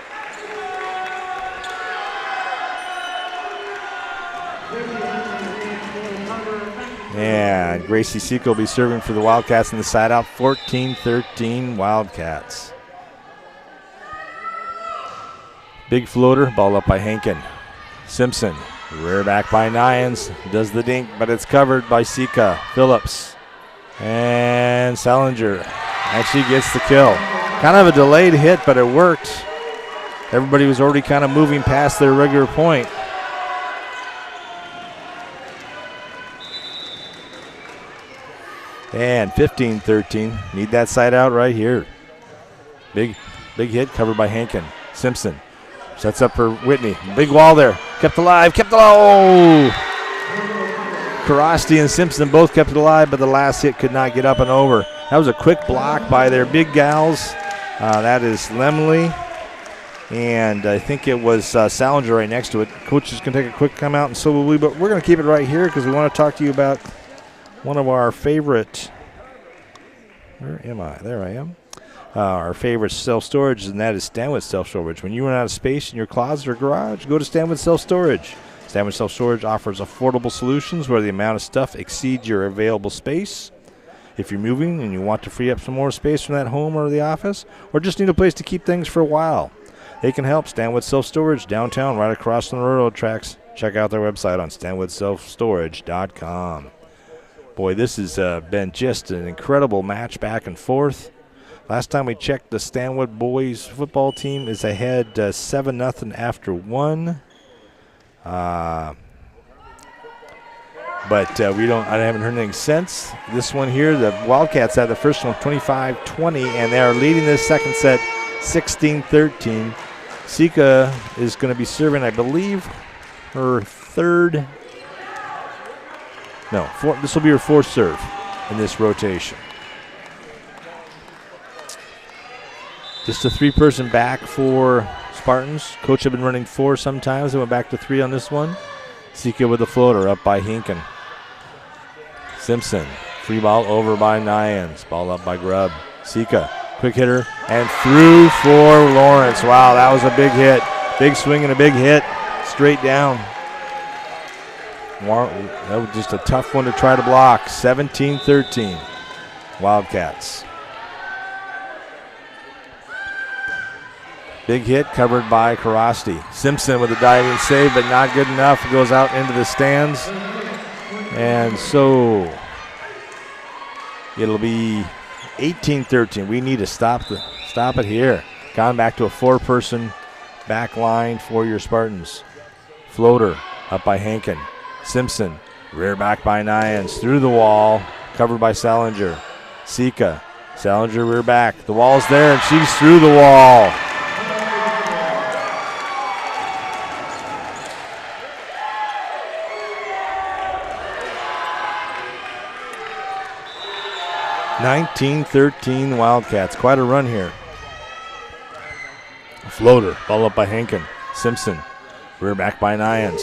And Gracie Sika will be serving for the Wildcats in the side out. 14-13 Wildcats. Big floater, ball up by Hankin. Simpson, rear back by Nyans. Does the dink, but it's covered by Sika. Phillips. And Salinger. And she gets the kill. Kind of a delayed hit, but it worked. Everybody was already kind of moving past their regular point. And 15-13. Need that side out right here. Big hit covered by Hankin. Simpson sets up for Whitney. Big wall there. Kept alive. Oh! Karasti and Simpson both kept it alive, but the last hit could not get up and over. That was a quick block by their big gals. That is Lemley. And I think it was Salinger right next to it. Coach is going to take a quick time out, and so will we. But we're going to keep it right here because we want to talk to you about one of our favorite. Where am I? There I am. Our favorite self-storage, and that is Stanwood Self-Storage. When you run out of space in your closet or garage, go to Stanwood Self-Storage. Stanwood Self-Storage offers affordable solutions where the amount of stuff exceeds your available space. If you're moving and you want to free up some more space from that home or the office, or just need a place to keep things for a while, they can help. Stanwood Self-Storage, downtown, right across from the railroad tracks. check out their website on StanwoodSelfStorage.com. Boy, this has been just an incredible match back and forth. Last time we checked, the Stanwood boys football team is ahead 7-0 after one. But I haven't heard anything since. This one here, the Wildcats had the first one 25-20, and they are leading this second set 16-13. Sika is going to be serving, I believe, her third. No, this will be her fourth serve in this rotation. Just a three-person back for Spartans. Coach had been running four sometimes. They went back to three on this one. Sika with the floater up by Hinken. Simpson, free ball over by Nyans. Ball up by Grubb. Sika, quick hitter, and through for Lawrence. Wow, that was a big hit. Big swing and a big hit. Straight down. That was just a tough one to try to block. 17-13, Wildcats. Big hit covered by Karasti. Simpson with a diving save, but not good enough. It goes out into the stands. And so it'll be 18-13. We need to stop it here. Gone back to a four-person back line for your Spartans. Floater up by Hankin. Simpson, rear back by Nyans, through the wall, covered by Salinger. Sika, Salinger rear back. The wall's there, and she's through the wall. (19-13) Wildcats. Quite a run here. Floater, ball up by Hankin. Simpson, rear back by Nyans.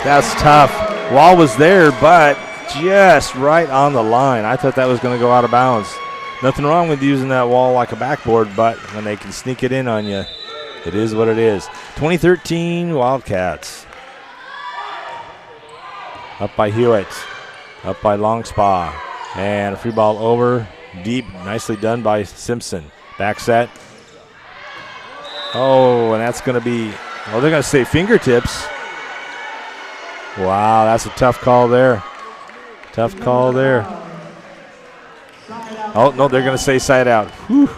That's tough. Wall was there, but just right on the line. I thought that was going to go out of bounds. Nothing wrong with using that wall like a backboard, but when they can sneak it in on you, it is what it is. 2013 Wildcats. Up by Hewitt. Up by Longspa. And a free ball over. Deep. Nicely done by Simpson. Back set. Oh, and that's going to be... they're going to say fingertips. Wow, that's a tough call there. Tough call there. Oh, no, they're going to say side out. Whew.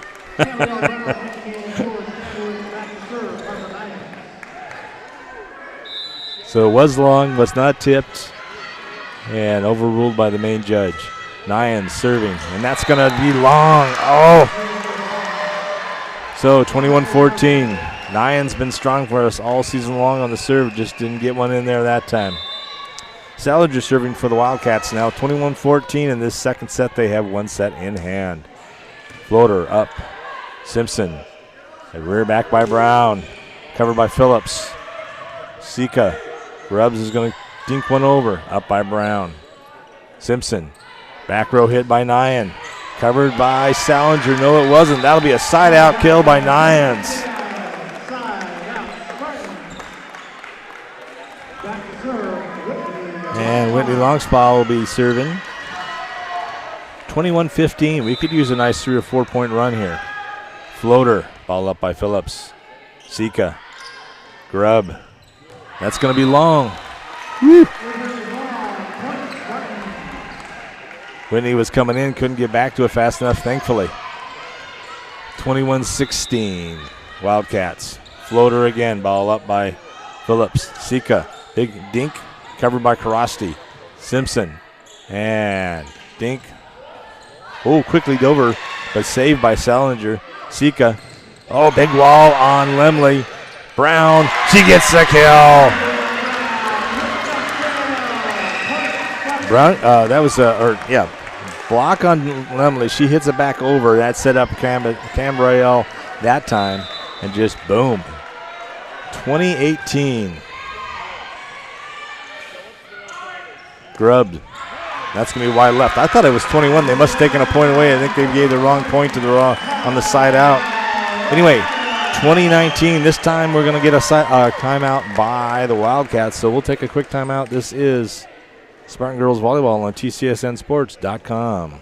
So it was long, was not tipped, and overruled by the main judge. Nyans serving, and that's going to be long. Oh! So 21-14. Nyans been strong for us all season long on the serve, just didn't get one in there that time. Salinger serving for the Wildcats now, 21-14. In this second set, they have one set in hand. Floater up. Simpson. A rear back by Brown. Covered by Phillips. Sika. Grubbs is going to dink one over. Up by Brown. Simpson. Back row hit by Nyan. Covered by Salinger. No, it wasn't. That'll be a side-out kill by Nyans. And Whitney Longspa will be serving. 21-15. We could use a nice 3 or 4 point run here. Floater. Ball up by Phillips. Sika. Grubb. That's going to be long. Woo. Whitney was coming in, couldn't get back to it fast enough, thankfully. 21-16. Wildcats. Floater again. Ball up by Phillips. Sika. Big dink. Covered by Karasti. Simpson. And dink. Oh, quickly over, but saved by Salinger. Sika. Oh, big wall on Lemley. Brown. She gets the kill. Brown. That was block on Lemley. She hits it back over. That set up Cambrayel that time, and just boom. 2018. Grubbed. That's going to be wide left. I thought it was 21. They must have taken a point away. I think they gave the wrong point to on the side out. Anyway, 2019. This time we're going to get a timeout by the Wildcats. So we'll take a quick timeout. This is Spartan Girls Volleyball on TCSNsports.com.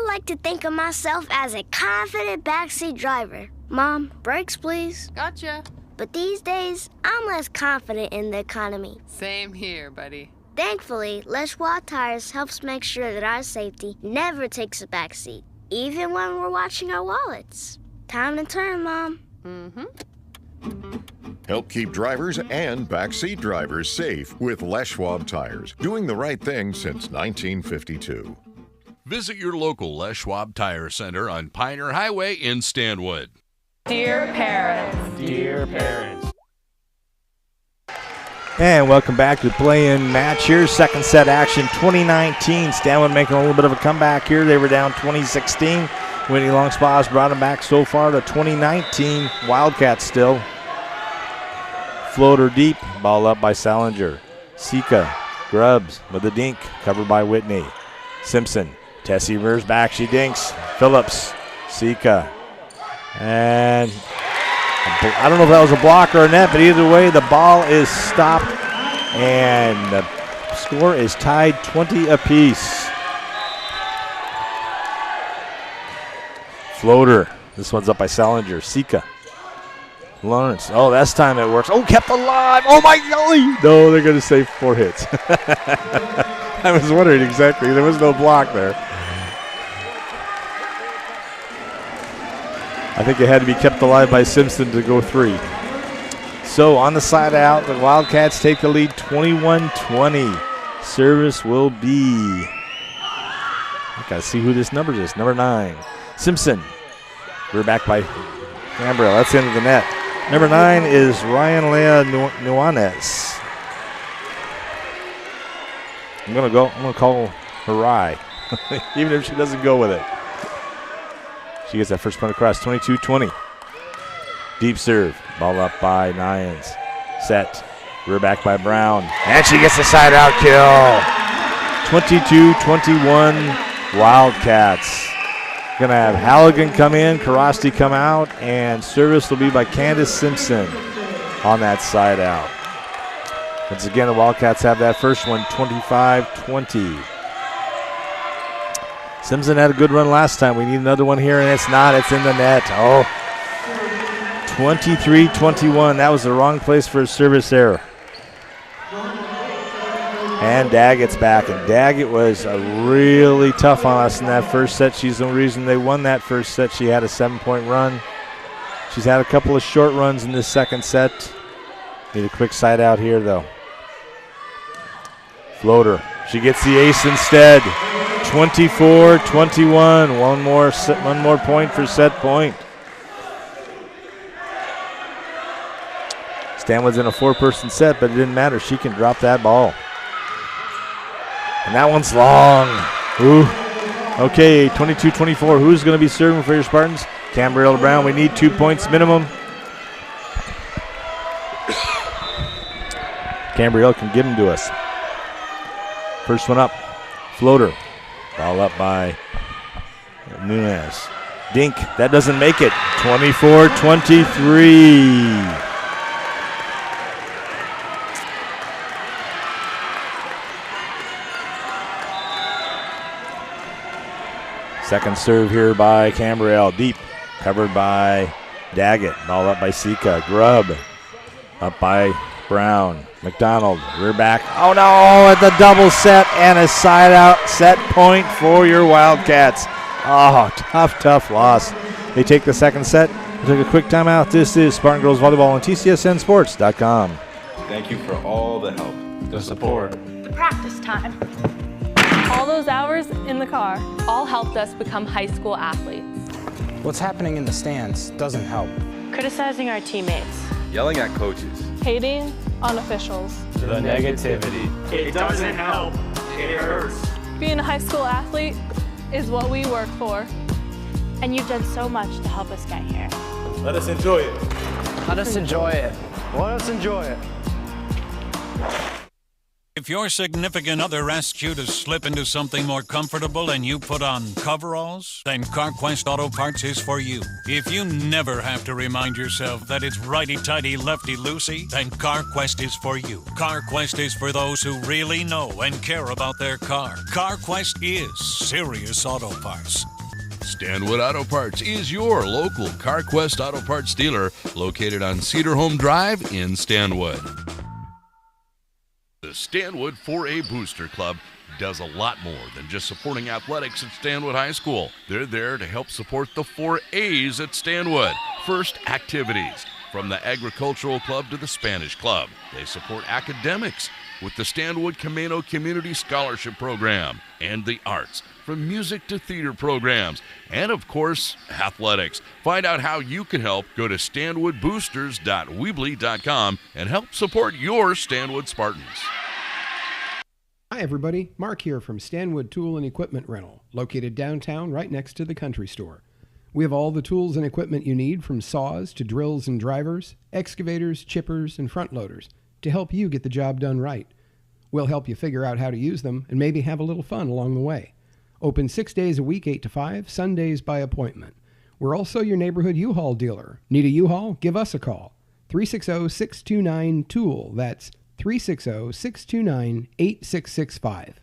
like to think of myself as a confident backseat driver. Mom, brakes please. Gotcha. But these days, I'm less confident in the economy. Same here, buddy. Thankfully, Les Schwab Tires helps make sure that our safety never takes a backseat, even when we're watching our wallets. Time to turn, Mom. Help keep drivers and backseat drivers safe with Les Schwab Tires, doing the right thing since 1952. Visit your local Les Schwab Tire Center on Pioneer Highway in Stanwood. Dear parents. Dear parents. And welcome back to the play-in match here. Second set action, 2019. Stanwood making a little bit of a comeback here. They were down 2016. Whitney Longspaws brought them back so far to 2019. Wildcats still. Floater deep. Ball up by Salinger. Sika grubs with a dink. Covered by Whitney. Simpson. Tessie rears back. She dinks. Phillips. Sika. And I don't know if that was a block or a net, but either way, the ball is stopped. And the score is tied 20 apiece. Floater. This one's up by Salinger. Sika. Lawrence. Oh, this time it works. Oh, kept alive. Oh, my golly. No, they're going to say 4 hits. I was wondering exactly. There was no block there. I think it had to be kept alive by Simpson to go 3. So on the side out, the Wildcats take the lead 21-20. Service will be, I got to see who this number is, number 9. Simpson. We're back by Gambriel. That's into the net. Number 9 is Ryan Lea Nuanez. I'm gonna call her Rye, even if she doesn't go with it. She gets that first point across, 22-20. Deep serve, ball up by Nyans. Set, rear back by Brown, and she gets the side out kill. 22-21 Wildcats. Gonna have Halligan come in, Karasti come out, and service will be by Candace Simpson on that side out. Once again, the Wildcats have that first one, 25-20. Simpson had a good run last time. We need another one here, and it's not. It's in the net. Oh, 23-21. That was the wrong place for a service error. And Daggett's back, and Daggett was really tough on us in that first set. She's the reason they won that first set. She had a 7-point run. She's had a couple of short runs in this second set. Need a quick side out here, though. Floater. She gets the ace instead. 24-21. One more point for set point. Stanwood's in a 4-person set, but it didn't matter. She can drop that ball. And that one's long. Ooh. Okay, 22-24. Who's going to be serving for your Spartans? Cambriel to Brown. We need 2 points minimum. Cambriel can give them to us. First one up. Floater. Ball up by Nunez. Dink. That doesn't make it. 24-23. Second serve here by Cambriel. Deep. Covered by Daggett. Ball up by Sika. Grubb. Up by Brown. McDonald. Rear back. Oh no! At the double set and a side out set point for your Wildcats. Oh, tough loss. They take the second set. We'll take a quick timeout. This is Spartan Girls Volleyball on TCSNSports.com. Thank you for all the help, the support, The practice time. All those hours in the car. All helped us become high school athletes. What's happening in the stands doesn't help. Criticizing our teammates. Yelling at coaches. Hating on officials. The negativity. It doesn't help. It hurts. Being a high school athlete is what we work for. And you've done so much to help us get here. Let us enjoy it. Let us enjoy it. Let us enjoy it. If your significant other asks you to slip into something more comfortable and you put on coveralls, then CarQuest Auto Parts is for you. If you never have to remind yourself that it's righty-tighty, lefty-loosey, then CarQuest is for you. CarQuest is for those who really know and care about their car. CarQuest is serious auto parts. Stanwood Auto Parts is your local CarQuest Auto Parts dealer located on Cedar Home Drive in Stanwood. The Stanwood 4A Booster Club does a lot more than just supporting athletics at Stanwood High School. They're there to help support the 4A's at Stanwood. First, activities. From the Agricultural Club to the Spanish Club. They support academics with the Stanwood Camino Community Scholarship Program and the arts, from music to theater programs, and of course, athletics. Find out how you can help. Go to stanwoodboosters.weebly.com and help support your Stanwood Spartans. Hi everybody, Mark here from Stanwood Tool and Equipment Rental, located downtown right next to the country store. We have all the tools and equipment you need, from saws to drills and drivers, excavators, chippers, and front loaders, to help you get the job done right. We'll help you figure out how to use them and maybe have a little fun along the way. Open 6 days a week, 8 to 5, Sundays by appointment. We're also your neighborhood U-Haul dealer. Need a U-Haul? Give us a call. 360-629-TOOL. That's 360-629-8665.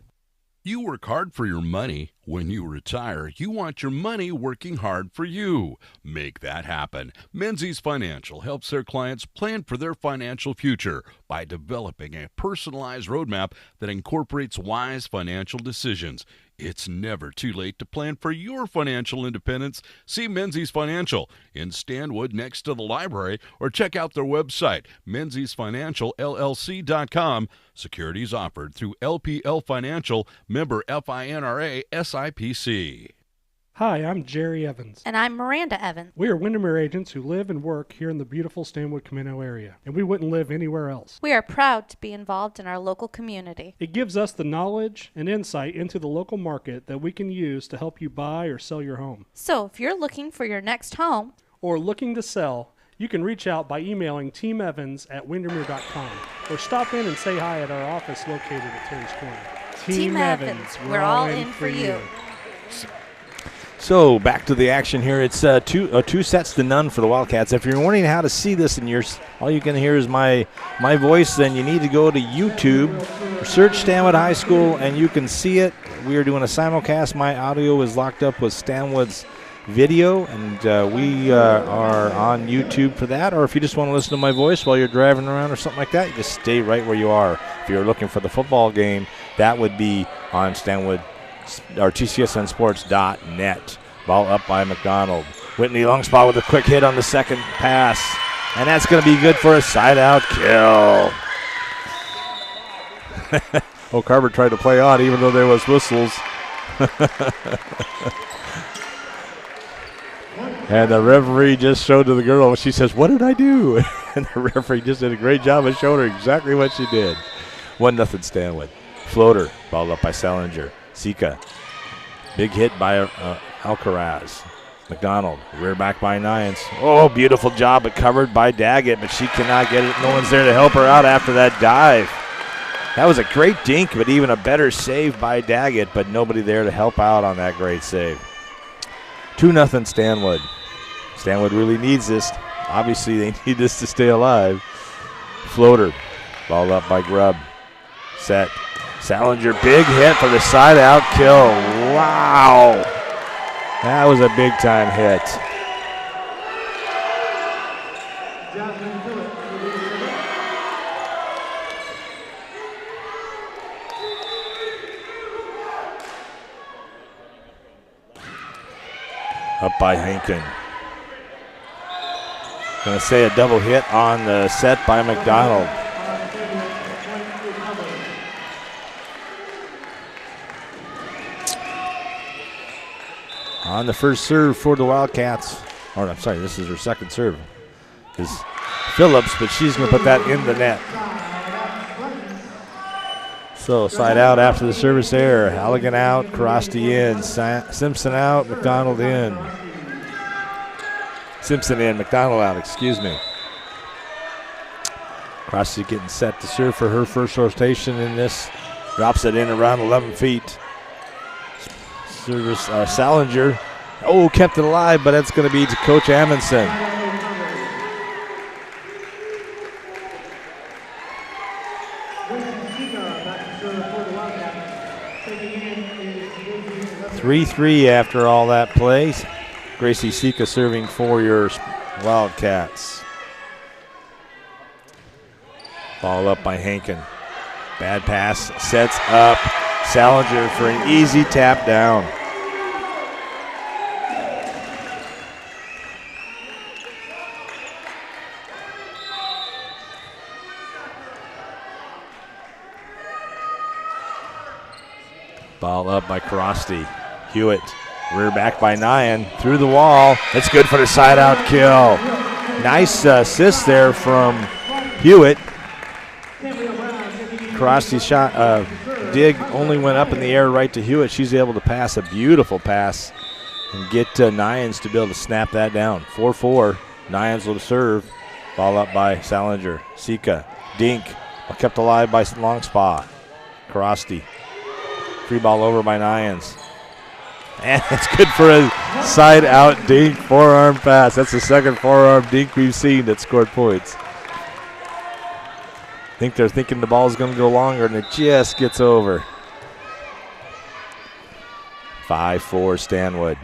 You work hard for your money. When you retire, you want your money working hard for you. Make that happen. Menzies Financial helps their clients plan for their financial future by developing a personalized roadmap that incorporates wise financial decisions. It's never too late to plan for your financial independence. See Menzies Financial in Stanwood next to the library, or check out their website, menziesfinancialllc.com. Securities offered through LPL Financial, member FINRA SIPC. Hi, I'm Jerry Evans. And I'm Miranda Evans. We are Windermere agents who live and work here in the beautiful Stanwood Camino area, and we wouldn't live anywhere else. We are proud to be involved in our local community. It gives us the knowledge and insight into the local market that we can use to help you buy or sell your home. So if you're looking for your next home or looking to sell, you can reach out by emailing teamevans@windermere.com or stop in and say hi at our office located at Terry's Corner. Team Evans, we're all in for you. So back to the action here. It's two sets to none for the Wildcats. If you're wondering how to see this and all you can hear is my voice, then you need to go to YouTube, search Stanwood High School, and you can see it. We are doing a simulcast. My audio is locked up with Stanwood's video, and we are on YouTube for that. Or if you just want to listen to my voice while you're driving around or something like that, you just stay right where you are. If you're looking for the football game, that would be on Stanwood or TCSNsports.net. Ball up by McDonald. Whitney long spot with a quick hit on the second pass, and that's going to be good for a side-out kill. Oh, Carver tried to play on even though there was whistles. And the referee just showed to the girl. She says, "What did I do?" And the referee just did a great job of showing her exactly what she did. 1-0 Stanwood. Floater, balled up by Salinger. Sika. Big hit by Alcaraz. McDonald, rear back by Nyans. Oh, beautiful job, but covered by Daggett, but she cannot get it. No one's there to help her out after that dive. That was a great dink, but even a better save by Daggett, but nobody there to help out on that great save. 2-0 Stanwood. Stanwood really needs this. Obviously, they need this to stay alive. Floater, ball up by Grubb. Set. Salinger, big hit for the side-out kill. Wow. That was a big-time hit. Up by Hankin. Going to say a double hit on the set by McDonald. On the first serve for the Wildcats, or I'm sorry, this is her second serve, is Phillips, but she's going to put that in the net. So side out after the service error. Halligan out, Karasti in, Simpson out, McDonald in. Simpson in, McDonald out, excuse me. Karasti getting set to serve for her first rotation in this. Drops it in around 11 feet. Service, Salinger. Oh, kept it alive, but that's going to be to Coach Amundsen. 3-3 after all that play. Gracie Sika serving for your Wildcats. Ball up by Hankin. Bad pass, sets up Salinger for an easy tap down. Ball up by Krosty. Hewitt, rear back by Nyan, through the wall. That's good for the side out kill. Nice assist there from Hewitt. Krosty's shot, dig only went up in the air right to Hewitt. She's able to pass a beautiful pass and get Nyans to be able to snap that down. 4-4, Nyans will serve. Ball up by Salinger. Sika, Dink, kept alive by Longspa. Krosty. Free ball over by Nyans. And it's good for a side out dink, forearm pass. That's the second forearm dink we've seen that scored points. I think they're thinking the ball's going to go longer, and it just gets over. 5-4 Stanwood.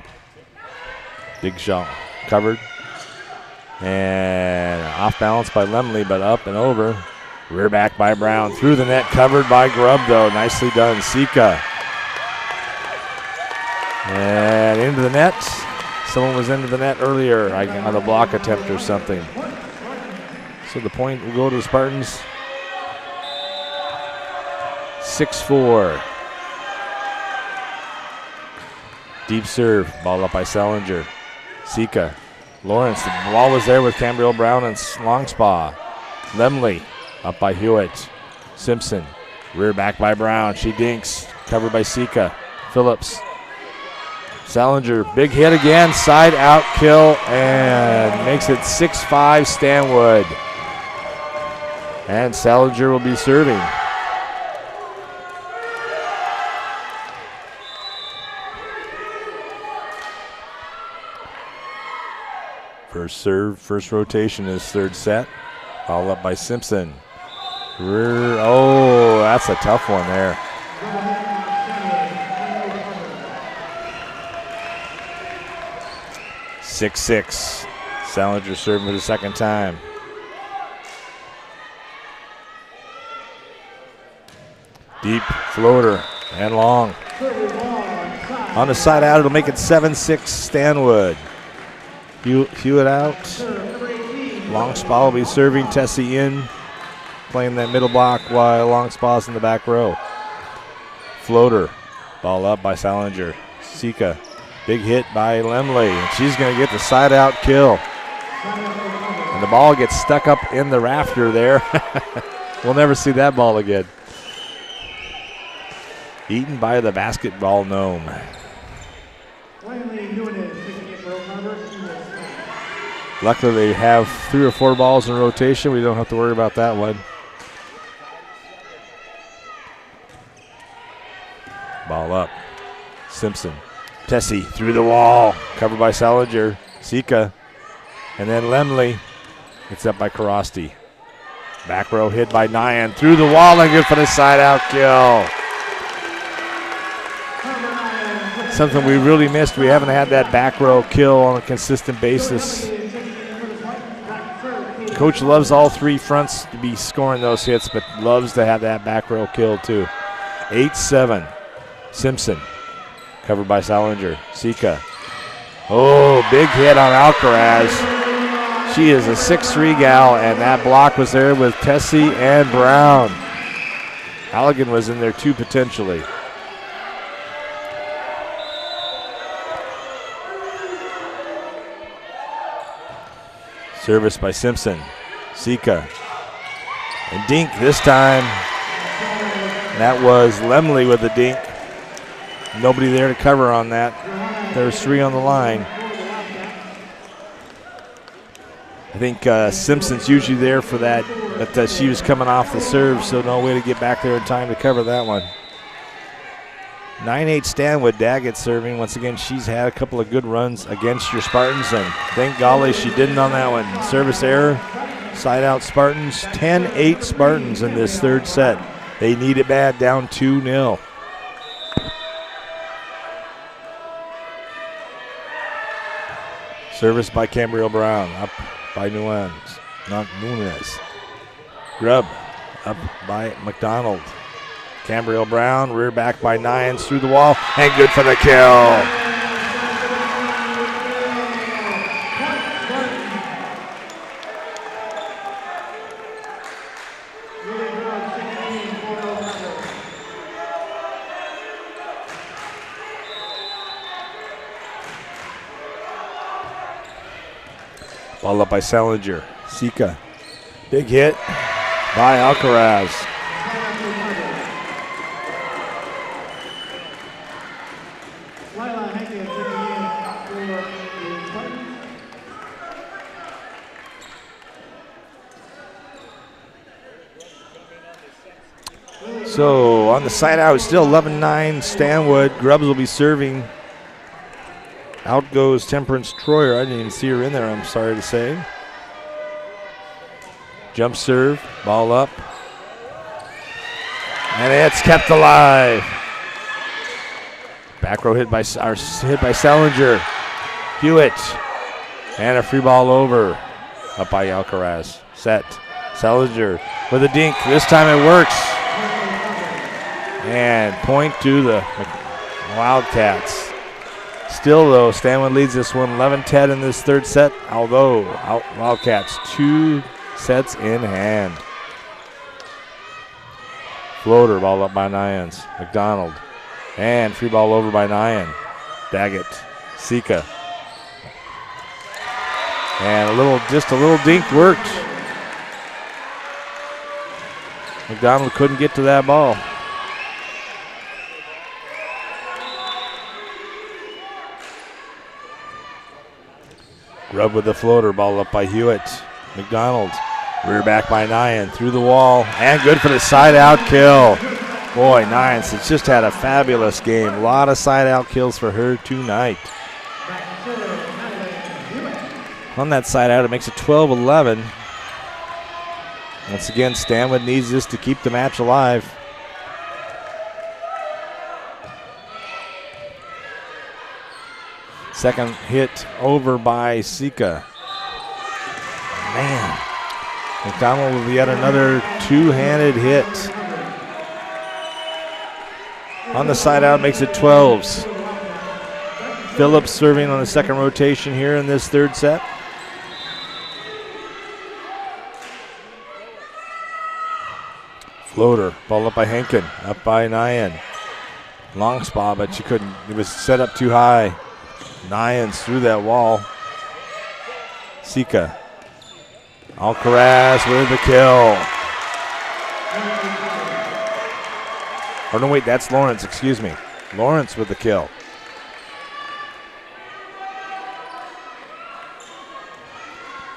Big shot covered. And off balance by Lemley, but up and over. Rear back by Brown. Through the net, covered by Grubb, though. Nicely done. Sika. And into the net. Someone was into the net earlier on a block attempt or something. So the point will go to the Spartans. 6-4. Deep serve. Ball up by Salinger. Sika. Lawrence. The ball was there with Cambriel Brown and Longspa. Lemley up by Hewitt. Simpson. Rear back by Brown. She dinks. Covered by Sika. Phillips. Salinger, big hit again, side out kill, and makes it 6-5 Stanwood. And Salinger will be serving. First serve, first rotation is third set. All up by Simpson. Oh, that's a tough one there. Six. Salinger serving for the second time. Deep floater and long. On the side out, it'll make it 7-6 Stanwood. Hewitt out. Longspa will be serving. Tessie in, playing that middle block while Longspa's in the back row. Floater. Ball up by Salinger. Sika. Big hit by Lemley, and she's going to get the side-out kill. And the ball gets stuck up in the rafter there. We'll never see that ball again. Eaten by the basketball gnome. Luckily, they have 3 or 4 balls in rotation. We don't have to worry about that one. Ball up. Simpson. Tessie through the wall, covered by Salinger, Sika, and then Lemley. It's up by Krosty. Back row hit by Nyan, through the wall and good for the side out kill. Something we really missed. We haven't had that back row kill on a consistent basis. Coach loves all 3 fronts to be scoring those hits, but loves to have that back row kill too. 8-7, Simpson. Covered by Salinger. Sika. Oh, big hit on Alcaraz. She is a 6'3 gal, and that block was there with Tessie and Brown. Halligan was in there too, potentially. Service by Simpson. Sika. And dink this time. That was Lemley with the dink. Nobody there to cover on that. There's 3 on the line. I think Simpson's usually there for that, but she was coming off the serve, so no way to get back there in time to cover that one. 9-8 Stanwood. Daggett serving. Once again, she's had a couple of good runs against your Spartans, and thank golly she didn't on that one. Service error. Side out Spartans. 10-8 Spartans in this third set. They need it bad, down 2-0. Service by Cambriel Brown. Up by Nunes. Not Nunes. Grubb. Up by McDonald. Cambriel Brown. Rear back by Nyans through the wall. And good for the kill. Ball up by Salinger. Sika. Big hit by Alcaraz. So on the side out, still 11-9 Stanwood. Grubbs will be serving. Out goes Temperance Troyer. I didn't even see her in there, I'm sorry to say. Jump serve, ball up. And it's kept alive. Back row hit by Salinger. Hewitt. And a free ball over. Up by Alcaraz. Set. Salinger with a dink. This time it works. And point to the Wildcats. Still, though, Stanwood leads this one 11-10 in this third set, although Wildcats 2 sets in hand. Floater, ball up by Nyans. McDonald. And free ball over by Nyan. Daggett. Sika. And just a little dink worked. McDonald couldn't get to that ball. Grubb with the floater, ball up by Hewitt. McDonald, rear back by Nyan, through the wall, and good for the side out kill. Boy, Nyan has just had a fabulous game. A lot of side out kills for her tonight. On that side out, it makes it 12-11. Once again, Stanwood needs this to keep the match alive. Second hit over by Sika. Man, McDonald with yet another two-handed hit. On the side out makes it 12s. Phillips serving on the second rotation here in this third set. Floater, ball up by Henkin, up by Nyan. Long spot, but she couldn't, it was set up too high. Nyans through that wall. Sika. Alcaraz with the kill. Or no, wait, that's Lawrence, excuse me. Lawrence with the kill.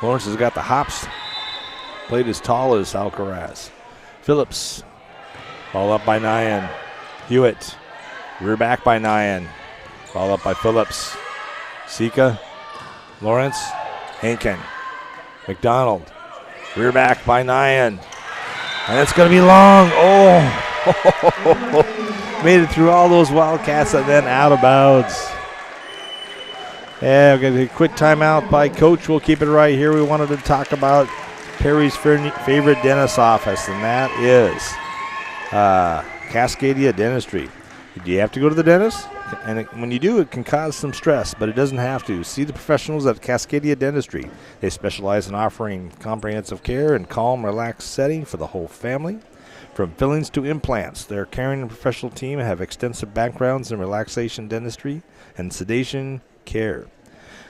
Lawrence has got the hops. Played as tall as Alcaraz. Phillips. Ball up by Nyan. Hewitt. Rear back by Nyan. Ball up by Phillips. Sika, Lawrence, Henkin, McDonald, rear back by Nyan. And it's going to be long. Oh, made it through all those Wildcats and then out of bounds. Yeah, we're going to get a quick timeout by Coach. We'll keep it right here. We wanted to talk about Perry's favorite dentist office, and that is Cascadia Dentistry. Do you have to go to the dentist? And when you do, it can cause some stress, but it doesn't have to. See the professionals at Cascadia Dentistry. They specialize in offering comprehensive care and calm, relaxed setting for the whole family. From fillings to implants, their caring and professional team have extensive backgrounds in relaxation dentistry and sedation care.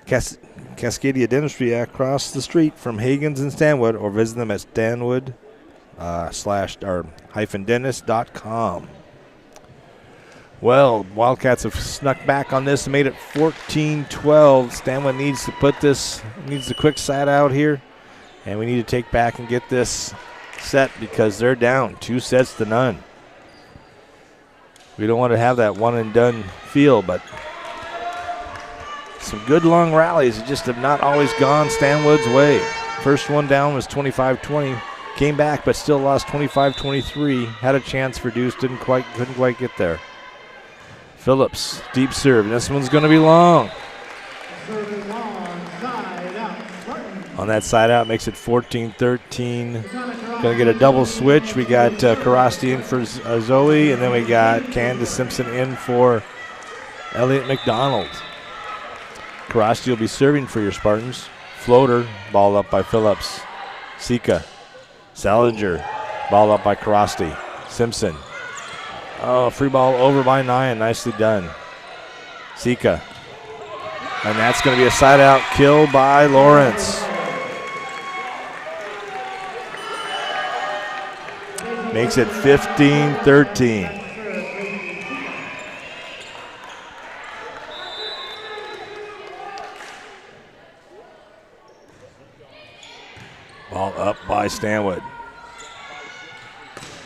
Cascadia Dentistry across the street from Hagen's and Stanwood, or visit them at stanwood-dentist.com. Well, Wildcats have snuck back on this and made it 14-12. Stanwood needs to needs the quick side out here. And we need to take back and get this set because they're down 2-0. We don't want to have that one and done feel, but some good long rallies that just have not always gone Stanwood's way. First one down was 25-20. Came back but still lost 25-23. Had a chance for deuce, couldn't quite get there. Phillips, deep serve. This one's going to be long. on that side out, makes it 14-13. Going to get a double switch. We got Karasti in for Zoe, and then we got Candace Simpson in for Elliot McDonald. Karasti will be serving for your Spartans. Floater, ball up by Phillips. Sika, Salinger, ball up by Karasti. Simpson. Oh, free ball over by Nyan. Nicely done. Sika. And that's going to be a side out kill by Lawrence. Makes it 15-13. Ball up by Stanwood.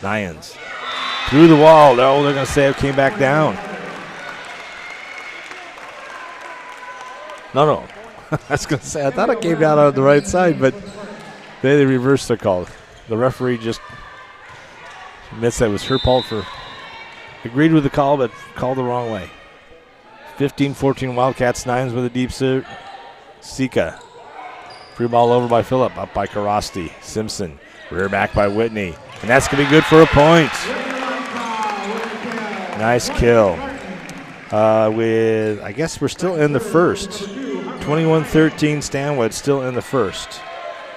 Nyans. Through the wall. No, they're going to say it came back down. No. I was going to say, I thought it came down on the right side, but they reversed the call. The referee just admits that it was her fault agreed with the call, but called the wrong way. 15-14 Wildcats, Nines with a deep serve. Sika. Free ball over by Phillip, up by Karasti. Simpson, rear back by Whitney. And that's going to be good for a point. Nice kill. I guess we're still in the first. 21-13 Stanwood, still in the first.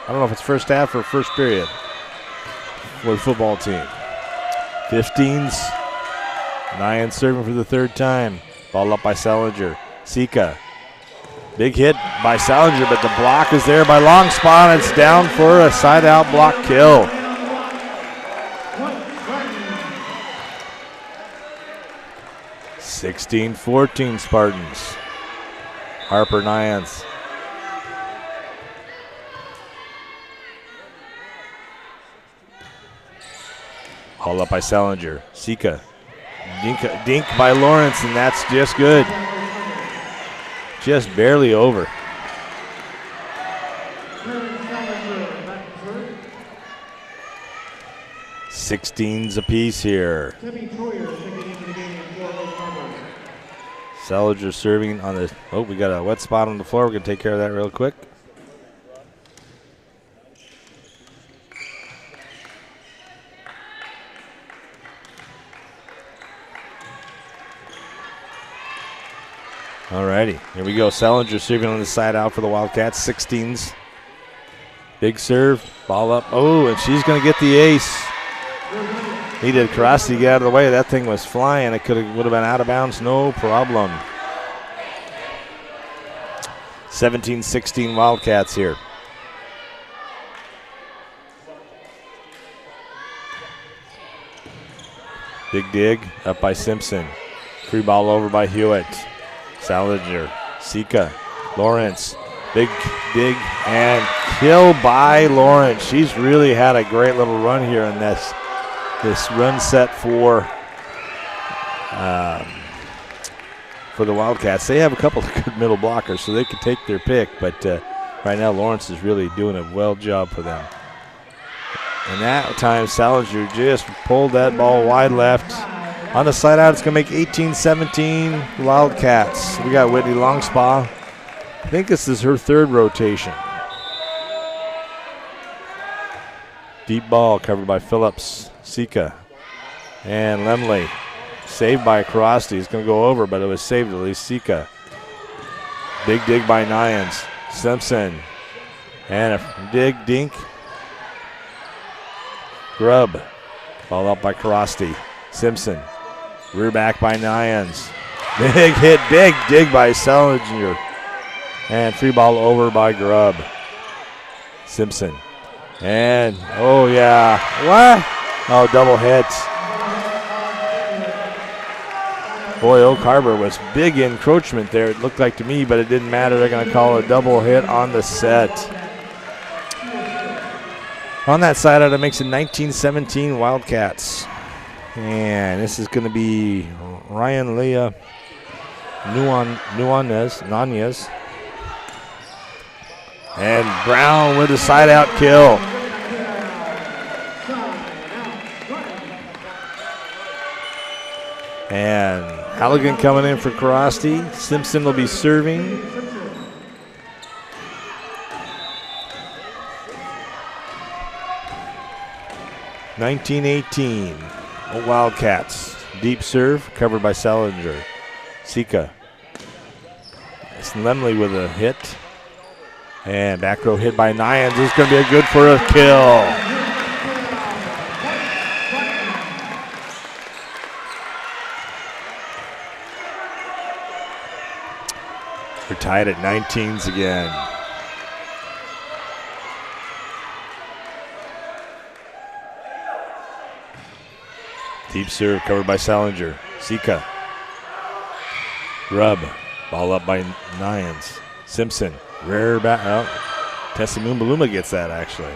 I don't know if it's first half or first period for the football team. 15s. Nyan serving for the third time. Ball up by Salinger. Sika. Big hit by Salinger, but the block is there by Longspawn. It's down for a side-out block kill. (16-14) Spartans. Harper Nyans. Hauled up by Salinger. Sika. Dink by Lawrence, and that's just good. Just barely over. (16s apiece here. Salinger serving on the. Oh, we got a wet spot on the floor. We're going to take care of that real quick. Alrighty, here we go. Salinger serving on the side out for the Wildcats. 16s. Big serve, ball up. Oh, and she's going to get the ace. Needed Karasti to get out of the way. That thing was flying. It would have been out of bounds, no problem. 17-16 Wildcats here. Big dig up by Simpson. Free ball over by Hewitt. Salinger, Sika, Lawrence, big dig and kill by Lawrence. She's really had a great little run here in this run set for the Wildcats. They have a couple of good middle blockers, so they could take their pick, but right now Lawrence is really doing a well job for them. And that time Salinger just pulled that ball wide left. On the side out, it's going to make 18-17 Wildcats. We got Whitney Longspaw. I think this is her third rotation. Deep ball covered by Phillips, Sika, and Lemley. Saved by Karasti. It's going to go over, but it was saved at least. Sika. Big dig by Nyans. Simpson. And a dig, dink. Grubb. Ball up by Karasti. Simpson. Rear back by Nyans. Big hit, big dig by Salinger. And free ball over by Grubb. Simpson. And, oh yeah. What? Oh, double hit. Boy, Oak Harbor was big encroachment there, it looked like to me, but it didn't matter. They're going to call a double hit on the set. On that side out, it makes it 19-17 Wildcats. And this is going to be Ryan Leah Nuanez. And Brown with a side out kill. And Halligan coming in for Karasti. Simpson will be serving. 19-18. Wildcats. Deep serve, covered by Salinger. Sika. It's Lemley with a hit. And back row hit by Nyans. This is going to be good for a kill. We're tied at 19s again. Deep serve covered by Salinger. Sika. Grubb. Ball up by Nyans. Simpson. Rare back. Oh, Tessie Moombaluma gets that actually.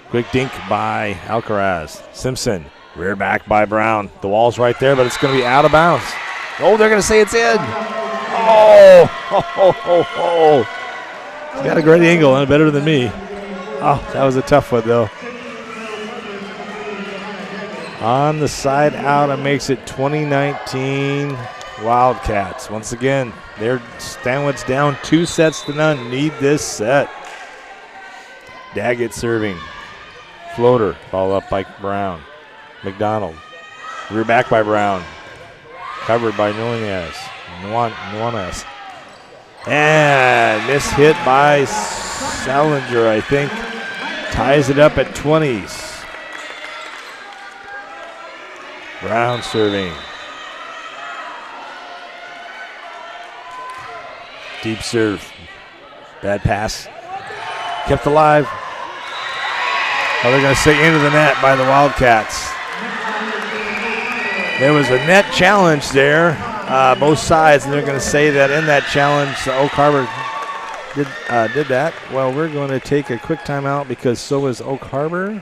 Quick dink by Alcaraz. Simpson. Rear back by Brown. The wall's right there, but it's going to be out of bounds. Oh, they're going to say it's in. Oh. He's got a great angle and better than me. Oh, that was a tough one, though. On the side out, it makes it 2019 Wildcats. Once again, Stanwood's down 2-0. Need this set. Daggett serving. Floater. Ball up by Brown. McDonald. Rear back by Brown. Covered by Nuanez. And miss hit by Salinger, I think. Ties it up at 20s. Brown serving. Deep serve. Bad pass. Kept alive. Oh, they're going to say into the net by the Wildcats. There was a net challenge there, both sides, and they're going to say that in that challenge, Oak Harbor did that. Well, we're going to take a quick timeout because so is Oak Harbor.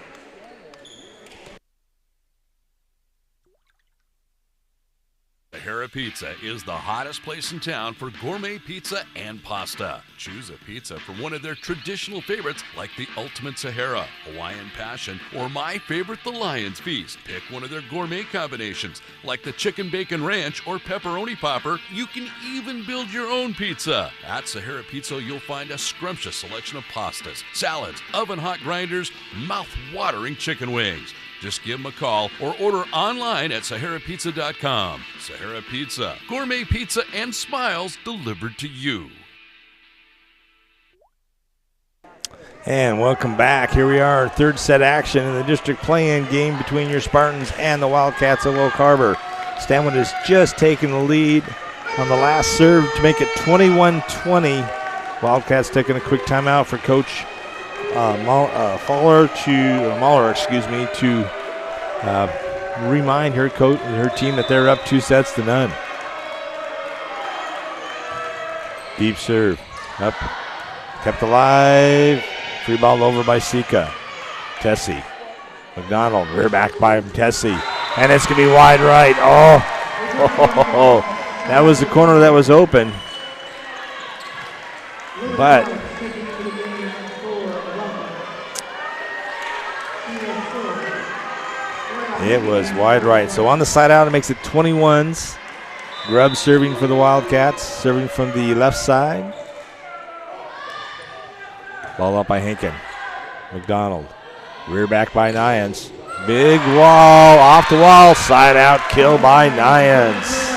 Sahara Pizza is the hottest place in town for gourmet pizza and pasta. Choose a pizza from one of their traditional favorites like the Ultimate Sahara, Hawaiian Passion, or my favorite, the Lion's Feast. Pick one of their gourmet combinations like the Chicken Bacon Ranch or Pepperoni Popper. You can even build your own pizza. At Sahara Pizza, you'll find a scrumptious selection of pastas, salads, oven-hot grinders, mouth-watering chicken wings. Just give them a call or order online at SaharaPizza.com. Sahara Pizza, gourmet pizza and smiles delivered to you. And welcome back. Here we are, third set action in the district play-in game between your Spartans and the Wildcats of Oak Harbor. Stanwood has just taken the lead on the last serve to make it 21-20. Wildcats taking a quick timeout for Coach Mahler to remind her team that they're up 2-0. Deep serve, up, kept alive. Free ball over by Sika. Tessie, McDonald, rear back by Tessie, and it's gonna be wide right. Oh, that was the corner that was open, but. It was wide right. So on the side out, it makes it 21s. Grubb serving for the Wildcats, serving from the left side. Ball up by Henkin. McDonald. Rear back by Nyans. Big wall, off the wall, side out, kill by Nyans.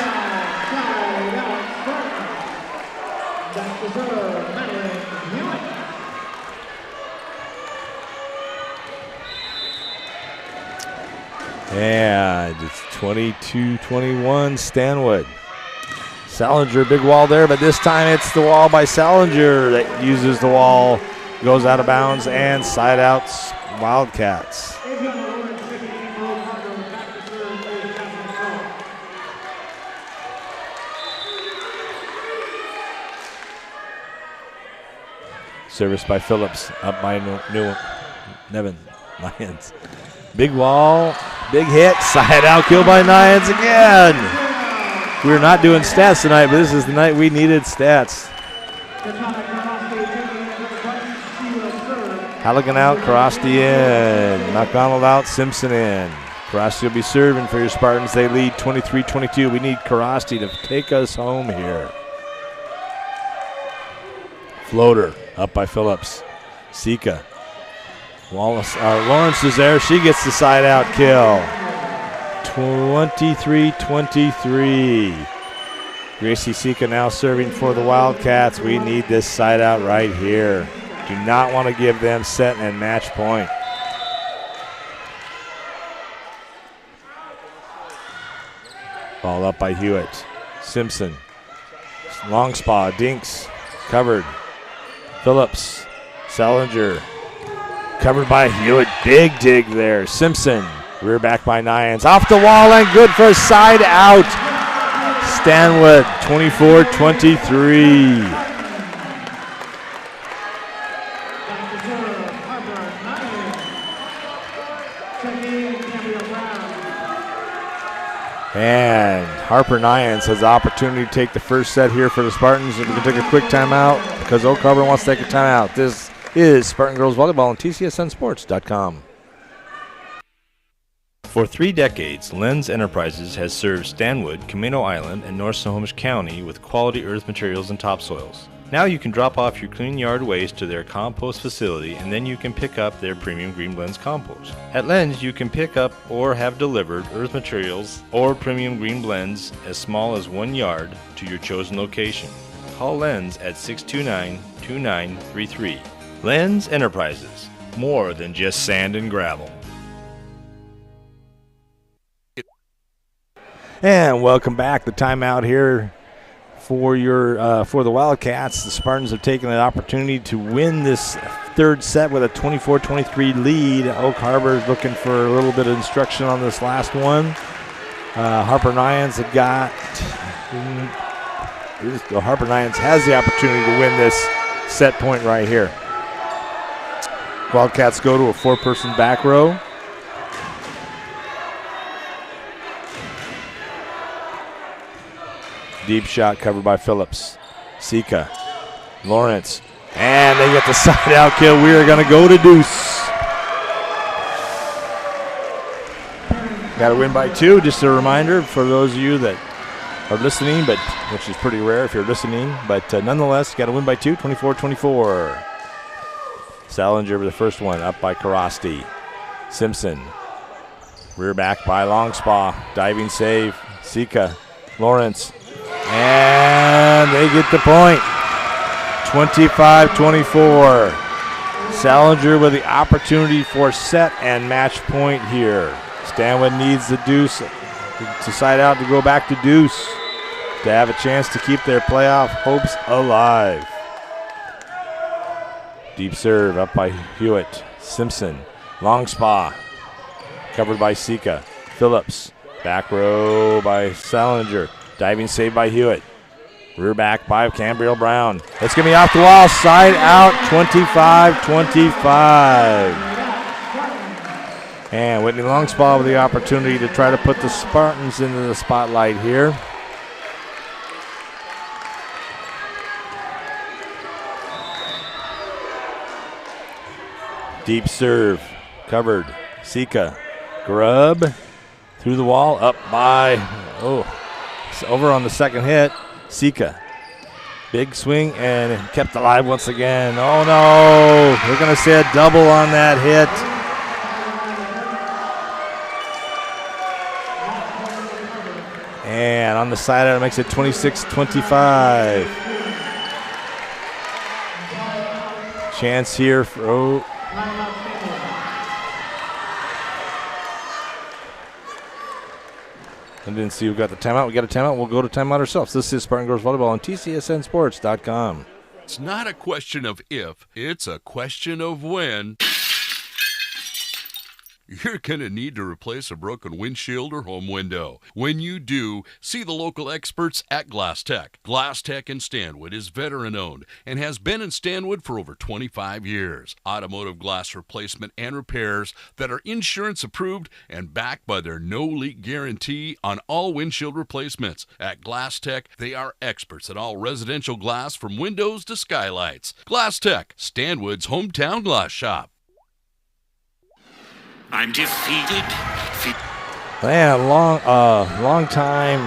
And it's 22-21 Stanwood. Salinger, big wall there, but this time it's the wall by Salinger that uses the wall, goes out of bounds, and side outs Wildcats. Service by Phillips, up by Nevin Lyons. Big wall, big hit, side out, kill by Nyans again. We're not doing stats tonight, but this is the night we needed stats. Halligan out, Karosty in. McDonald out, Simpson in. Karosty will be serving for your Spartans. They lead 23-22. We need Karosty to take us home here. Floater, up by Phillips. Sika. Lawrence is there. She gets the side out kill. 23-23. Gracie Sika now serving for the Wildcats. We need this side out right here. Do not want to give them set and match point. Ball up by Hewitt. Simpson. Long spa. Dinks. Covered. Phillips. Salinger. Covered by Hewitt. Big dig there. Simpson. Rear back by Nyans. Off the wall and good for a side out. Stanwood 24-23. And Harper Nyans has the opportunity to take the first set here for the Spartans. And we can take a quick timeout because Oak Harbor wants to take a timeout. This is Spartan Girls Volleyball on TCSNsports.com. For 3 decades, Lenz Enterprises has served Stanwood, Camino Island, and North Snohomish County with quality earth materials and topsoils. Now you can drop off your clean yard waste to their compost facility, and then you can pick up their premium Green Blends compost. At Lenz, you can pick up or have delivered earth materials or premium Green Blends as small as 1 yard to your chosen location. Call Lenz at 629-2933. Lenz Enterprises, more than just sand and gravel. And welcome back. The timeout here for the Wildcats. The Spartans have taken an opportunity to win this third set with a 24-23 lead. Oak Harbor is looking for a little bit of instruction on this last one. Harper Nyans Harper Nyans has the opportunity to win this set point right here. Wildcats go to a 4-person back row. Deep shot covered by Phillips. Sika. Lawrence. And they get the side out kill. We are going to go to deuce. Got to win by 2. Just a reminder for those of you that are listening, but which is pretty rare if you're listening. But nonetheless, got to win by 2, 24-24. Salinger with the first one, up by Karasti. Simpson. Rear back by Longspaw. Diving save. Sika. Lawrence. And they get the point. 25-24. Salinger with the opportunity for set and match point here. Stanwood needs the deuce to side out to go back to deuce to have a chance to keep their playoff hopes alive. Deep serve up by Hewitt. Simpson. Long spa. Covered by Sika. Phillips. Back row by Salinger. Diving save by Hewitt. Rear back by Cambriel Brown. It's going to be off the wall. Side out, 25-25. And Whitney Longspaw with the opportunity to try to put the Spartans into the spotlight here. Deep serve. Covered. Sika. Grubb. Through the wall. Up by... over on the second hit. Sika. Big swing and kept alive once again. Oh no, we're going to see a double on that hit. And on the side out, it makes it 26-25. Chance here for... I didn't see who got the timeout. We got a timeout. We'll go to timeout ourselves. This is Spartan Girls Volleyball on TCSNsports.com. It's not a question of if, it's a question of when. You're going to need to replace a broken windshield or home window. When you do, see the local experts at Glass Tech. Glass Tech in Stanwood is veteran-owned and has been in Stanwood for over 25 years. Automotive glass replacement and repairs that are insurance approved and backed by their no-leak guarantee on all windshield replacements. At Glass Tech, they are experts at all residential glass from windows to skylights. Glass Tech, Stanwood's hometown glass shop. I'm defeated. Man, long time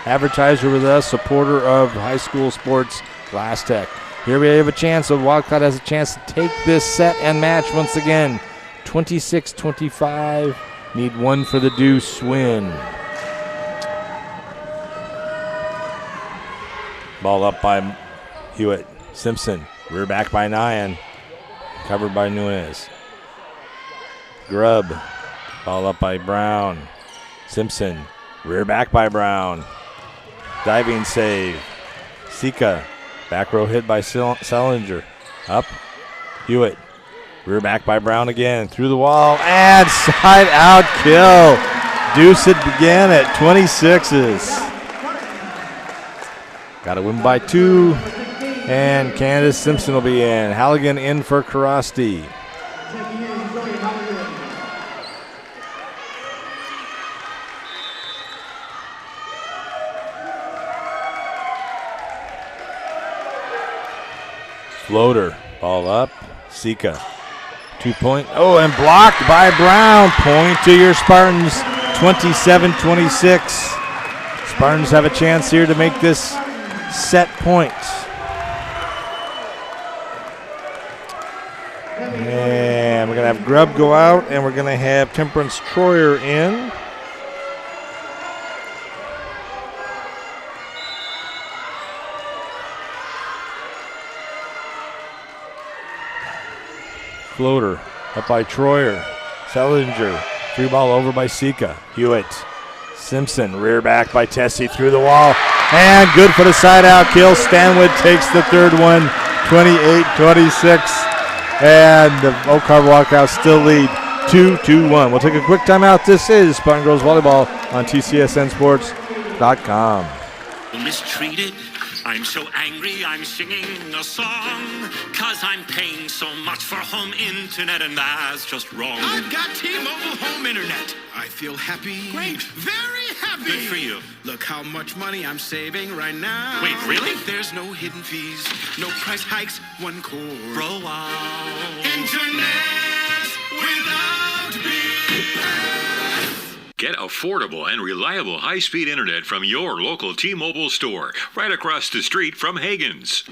advertiser with us, supporter of high school sports, Glass Tech. Here we have a chance. So Wildcat has a chance to take this set and match once again. 26-25. Need one for the deuce win. Ball up by Hewitt. Simpson. Rear back by Nyan. Covered by Nunes. Grubb. Ball up by Brown. Simpson. Rear back by Brown. Diving save. Sika. Back row hit by Selinger. Up. Hewitt. Rear back by Brown again. Through the wall. And side out kill. Deuce it began at 26s. Got to win by 2. And Candace Simpson will be in. Halligan in for Karasti. Floater. Ball up. Sika. 2-point. Oh, and blocked by Brown. Point to your Spartans. 27-26. Spartans have a chance here to make this set point. And we're going to have Grubb go out, and we're going to have Temperance Troyer in. Floater up by Troyer. Selinger. Free ball over by Sika. Hewitt. Simpson. Rear back by Tessie through the wall. And good for the side out kill. Stanwood takes the third one. 28-26. And the Oak Harbor Wildcats still lead 2-1. We'll take a quick timeout. This is Spartan Girls Volleyball on TCSNsports.com. Mistreated. I'm so angry, I'm singing a song, 'cause I'm paying so much for home internet, and that's just wrong. I've got T-Mobile home internet. I feel happy. Great. Very happy. Good for you. Look how much money I'm saving right now. Wait, really? There's no hidden fees, no price hikes, one core. Bro, wow. Internet without BS. Get affordable and reliable high-speed internet from your local T-Mobile store, right across the street from Hagen's.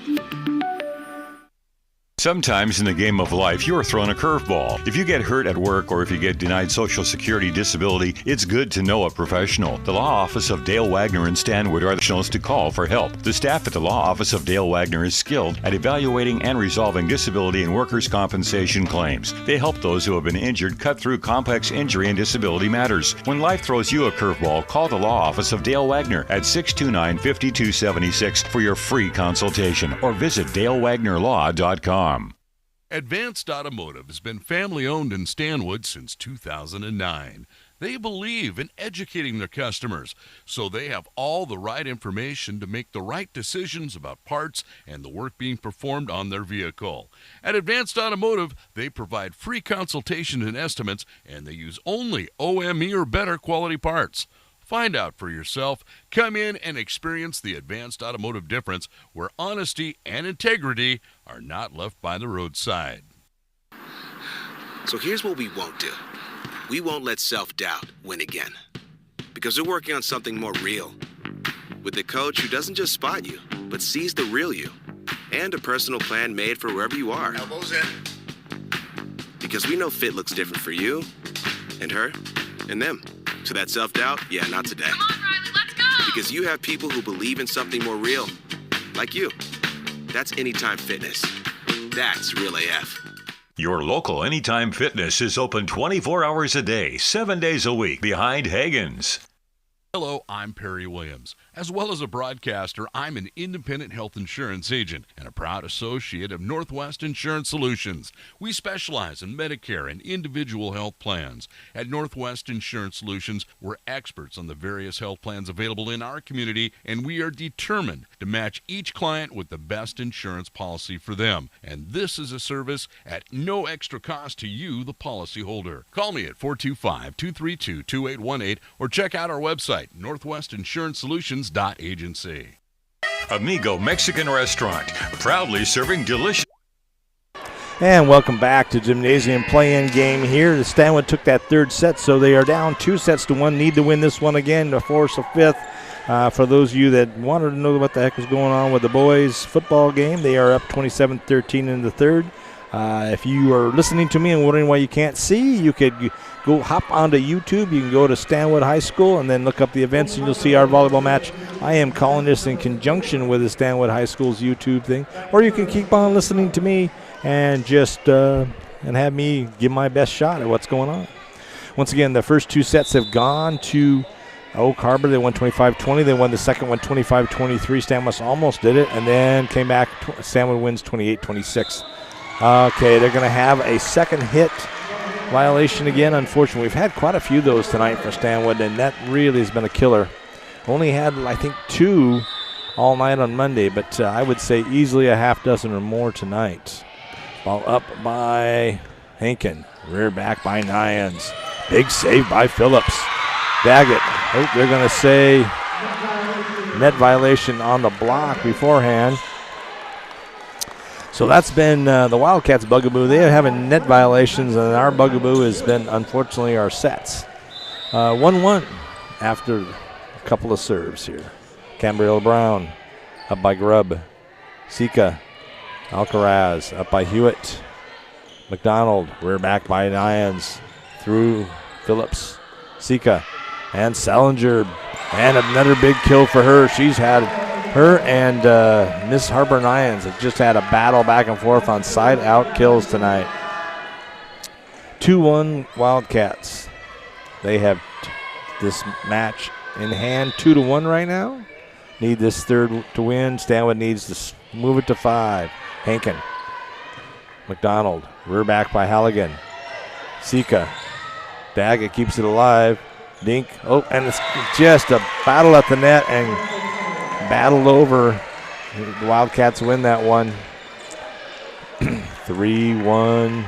Sometimes in the game of life, you're thrown a curveball. If you get hurt at work or if you get denied Social Security disability, it's good to know a professional. The law office of Dale Wagner and Stanwood are the professionals to call for help. The staff at the law office of Dale Wagner is skilled at evaluating and resolving disability and workers' compensation claims. They help those who have been injured cut through complex injury and disability matters. When life throws you a curveball, call the law office of Dale Wagner at 629-5276 for your free consultation or visit dalewagnerlaw.com. Advanced Automotive has been family-owned in Stanwood since 2009. They believe in educating their customers, so they have all the right information to make the right decisions about parts and the work being performed on their vehicle. At Advanced Automotive, they provide free consultation and estimates, and they use only OME or better quality parts. Find out for yourself. Come in and experience the Advanced Automotive difference, where honesty and integrity are not left by the roadside. So here's what we won't do. We won't let self-doubt win again. Because we're working on something more real. With a coach who doesn't just spot you, but sees the real you. And a personal plan made for wherever you are. Elbows in. Because we know fit looks different for you, and her, and them. So that self-doubt, yeah, not today. Come on, Riley, let's go! Because you have people who believe in something more real. Like you. That's Anytime Fitness. That's Real AF. Your local Anytime Fitness is open 24 hours a day, 7 days a week behind Hagen's. Hello, I'm Perry Williams. As well as a broadcaster, I'm an independent health insurance agent and a proud associate of Northwest Insurance Solutions. We specialize in Medicare and individual health plans. At Northwest Insurance Solutions, we're experts on the various health plans available in our community, and we are determined to match each client with the best insurance policy for them. And this is a service at no extra cost to you, the policyholder. Call me at 425-232-2818 or check out our website, northwestinsuranceSolutions.agency. Amigo Mexican Restaurant, proudly serving delicious. And welcome back to Gymnasium play-in game here. The Stanwood took that third set, so they are down 2-1. Need to win this one again to force a fifth. For those of you that wanted to know what the heck was going on with the boys' football game, they are up 27-13 in the third. If you are listening to me and wondering why you can't see, you could go hop onto YouTube. You can go to Stanwood High School and then look up the events, and you'll see our volleyball match. I am calling this in conjunction with the Stanwood High School's YouTube thing. Or you can keep on listening to me and just and have me give my best shot at what's going on. Once again, the first two sets have gone to Oak Harbor. They won 25-20. They won the second one 25-23. Stanwood almost did it and then came back. Stanwood wins 28-26. Okay, they're going to have a second hit violation again. Unfortunately, we've had quite a few of those tonight for Stanwood, and that really has been a killer. Only had, I think, 2 all night on Monday, but I would say easily a half dozen or more tonight. Ball up by Hankin. Rear back by Nyans. Big save by Phillips. Daggett. Oh, they're going to say net violation on the block beforehand. So that's been the Wildcats' bugaboo. They are having net violations, and our bugaboo has been, unfortunately, our sets. 1-1 after a couple of serves here. Cambriel Brown up by Grubb. Sika. Alcaraz up by Hewitt. McDonald, rear back by Nyans. Through Phillips. Sika and Salinger. And another big kill for her. She's had... Her and Miss Harper Nyans have just had a battle back and forth on side-out kills tonight. 2-1 Wildcats. They have this match in hand, 2-1 right now. Need this third to win. Stanwood needs to move it to 5. Hankin. McDonald, rear back by Halligan. Sika. Daggett keeps it alive. Dink. Oh, and it's just a battle at the net and battled over. The Wildcats win that one. 3-1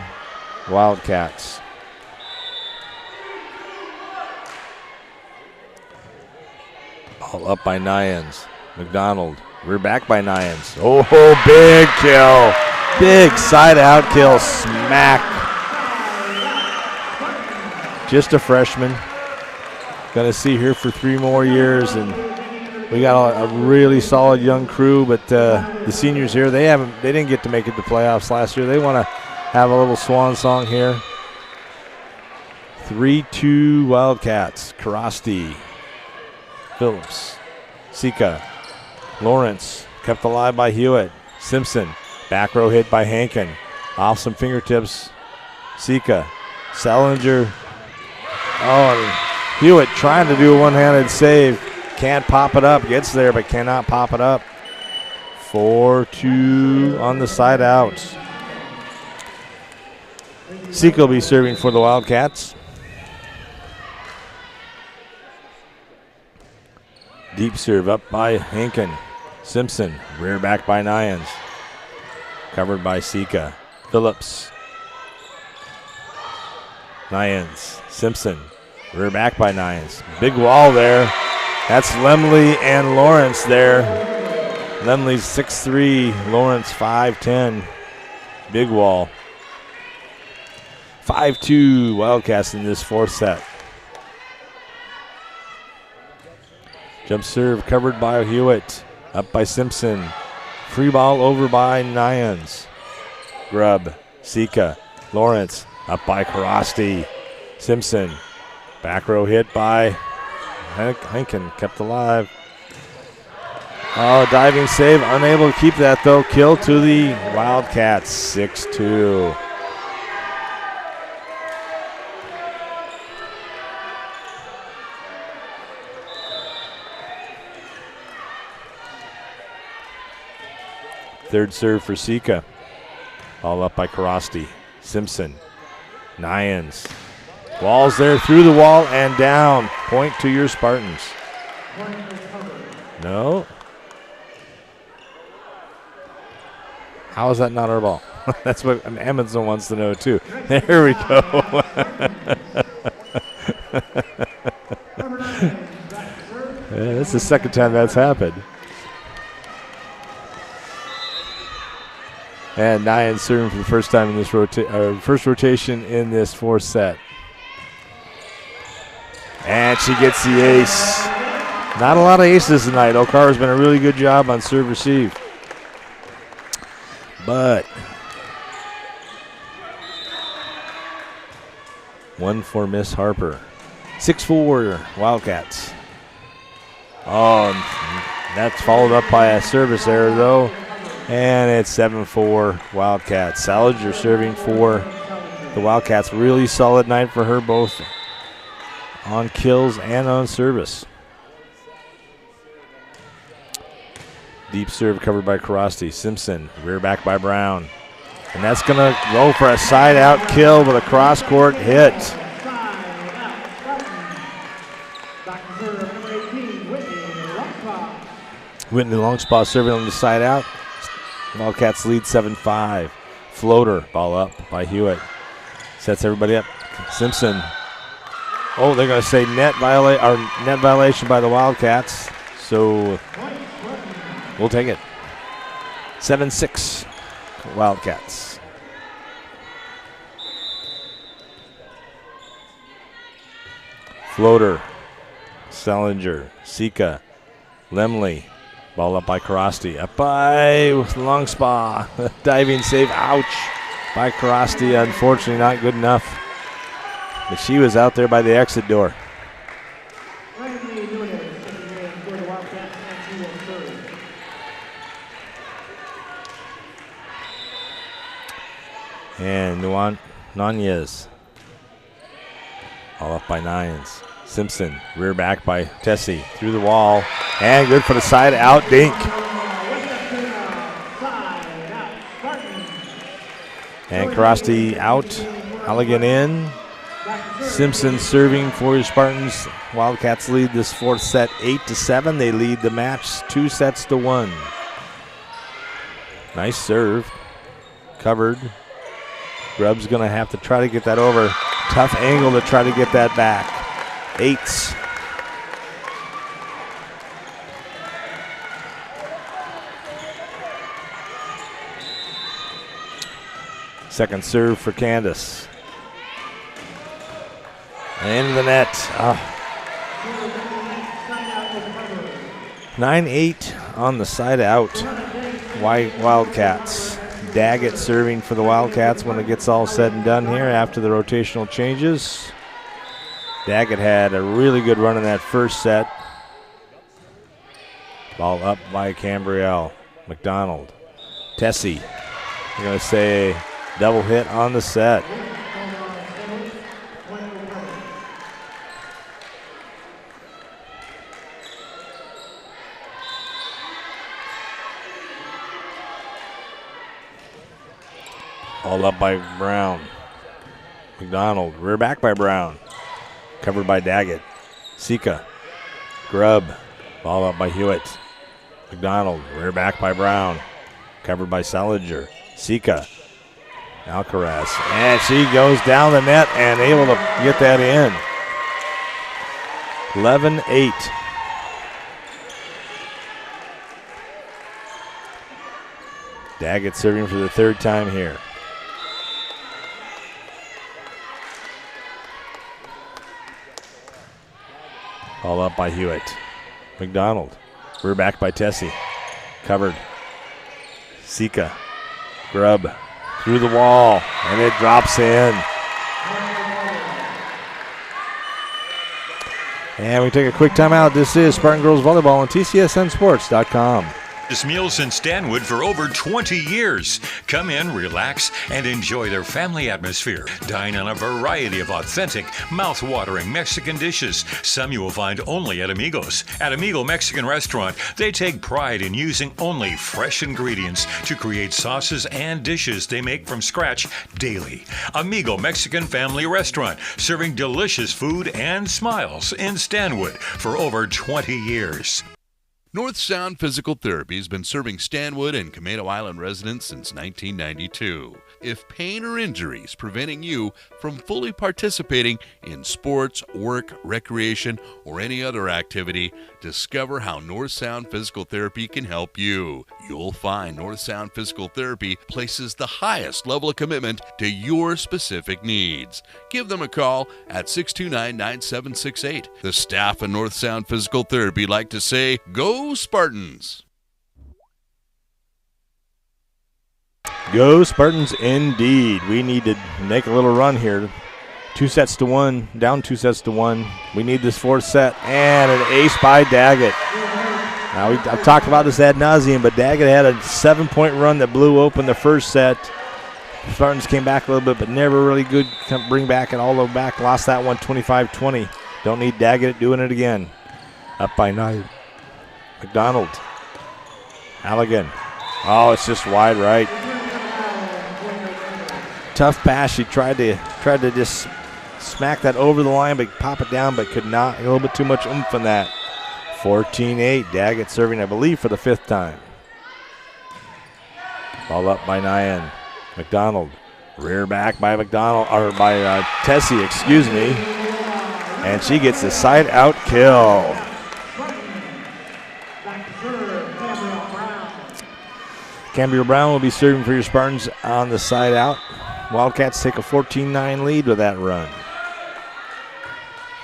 Wildcats. Ball up by Nyans. McDonald, rear back by Nyans. Oh, big kill. Big side out kill. Smack. Just a freshman. Going to see her for 3 more years, and we got a really solid young crew, but the seniors here, they didn't get to make it to playoffs last year. They want to have a little swan song here. 3-2 Wildcats. Karasti, Phillips, Sika, Lawrence, kept alive by Hewitt. Simpson, back row hit by Hankin. Off some fingertips. Sika, Salinger. Oh, Hewitt trying to do a one-handed save. Can't pop it up. Gets there, but cannot pop it up. 4-2 on the side out. Sika will be serving for the Wildcats. Deep serve up by Hankin. Simpson, rear back by Nyans. Covered by Sika. Phillips. Nyans. Simpson, rear back by Nyans. Big wall there. That's Lemley and Lawrence there. Lemley's 6'3", Lawrence 5'10". Big wall. 5-2 Wildcats in this fourth set. Jump serve covered by Hewitt. Up by Simpson. Free ball over by Nyans. Grubb. Sika. Lawrence. Up by Karasti. Simpson. Back row hit by Hankin, kept alive. Oh, diving save. Unable to keep that, though. Kill to the Wildcats. 6-2. Third serve for Sika. All up by Karasti. Simpson. Nyans. Wall's there through the wall and down. Point to your Spartans. No. How is that not our ball? That's what Amundsen wants to know, too. There we go. That's the second time that's happened. And Nyans serving for the first time in this first rotation in this fourth set. And she gets the ace. Not a lot of aces tonight. O'Carr's been a really good job on serve receive. But one for Miss Harper. 6-4 Wildcats. Oh, that's followed up by a service error, though. And it's 7-4 Wildcats. Salinger serving for the Wildcats. Really solid night for her, both on kills and on service. Deep serve covered by Karasti. Simpson, rear back by Brown. And that's going to go for a side out kill with a cross court hit. Whitney Longspaw serving on the side out. Wildcats lead 7-5. Floater, ball up by Hewitt. Sets everybody up. Simpson. Oh, they're going to say net violation by the Wildcats. So we'll take it. 7-6 Wildcats. Floater, Salinger, Sika, Lemley. Ball up by Karasti. Up by Longspaw. Diving save. Ouch. By Karasti. Unfortunately, not good enough. But she was out there by the exit door. And Nunez. All up by Nines. Simpson, rear back by Tessie, through the wall, and good for the side out dink. And Karasti out, Halligan in. Simpson serving for your Spartans. Wildcats lead this fourth set 8-7. They lead the match 2-1. Nice serve, covered. Grubb's gonna have to try to get that over. Tough angle to try to get that back. Eights. Second serve for Candace. And the net. 9-8 on the side out. Wildcats. Daggett serving for the Wildcats when it gets all said and done here after the rotational changes. Daggett had a really good run in that first set. Ball up by Cambrielle. McDonald. Tessie. We're going to say double hit on the set. All up by Brown. McDonald. Rear back by Brown. Covered by Daggett. Sika. Grubb. Ball up by Hewitt. McDonald. Rear back by Brown. Covered by Salinger. Sika. Alcaraz. And she goes down the net and able to get that in. 11-8. Daggett serving for the third time here. All up by Hewitt. McDonald. Rear back by Tessie. Covered. Sika. Grubb. Through the wall. And it drops in. And we take a quick timeout. This is Spartan Girls Volleyball on TCSNsports.com. Meals in Stanwood for over 20 years. Come in, relax, and enjoy their family atmosphere. Dine on a variety of authentic, mouth-watering Mexican dishes. Some you will find only at Amigos. At Amigo Mexican Restaurant, they take pride in using only fresh ingredients to create sauces and dishes they make from scratch daily. Amigo Mexican Family Restaurant, serving delicious food and smiles in Stanwood for over 20 years. North Sound Physical Therapy has been serving Stanwood and Camino Island residents since 1992. If pain or injury is preventing you from fully participating in sports, work, recreation, or any other activity, discover how North Sound Physical Therapy can help you. You'll find North Sound Physical Therapy places the highest level of commitment to your specific needs. Give them a call at 629-9768. The staff at North Sound Physical Therapy like to say, go Spartans! Go Spartans indeed. We need to make a little run here. 2-1, down 2-1. We need this fourth set, and an ace by Daggett. Now, I've talked about this ad nauseum, but Daggett had a 7-point run that blew open the first set. Spartans came back a little bit, but never really good bring back it all the way back. Lost that one 25-20. Don't need Daggett doing it again. Up by 9. McDonald. Halligan. Oh, it's just wide right. Tough pass. She tried to just smack that over the line, but pop it down, but could not. A little bit too much oomph in that. 14-8. Daggett serving, I believe, for the 5th time. Ball up by Nyan. McDonald. Rear back by McDonald, or by Tessie, excuse me. And she gets the side out kill. Cambria Brown will be serving for your Spartans on the side out. Wildcats take a 14-9 lead with that run.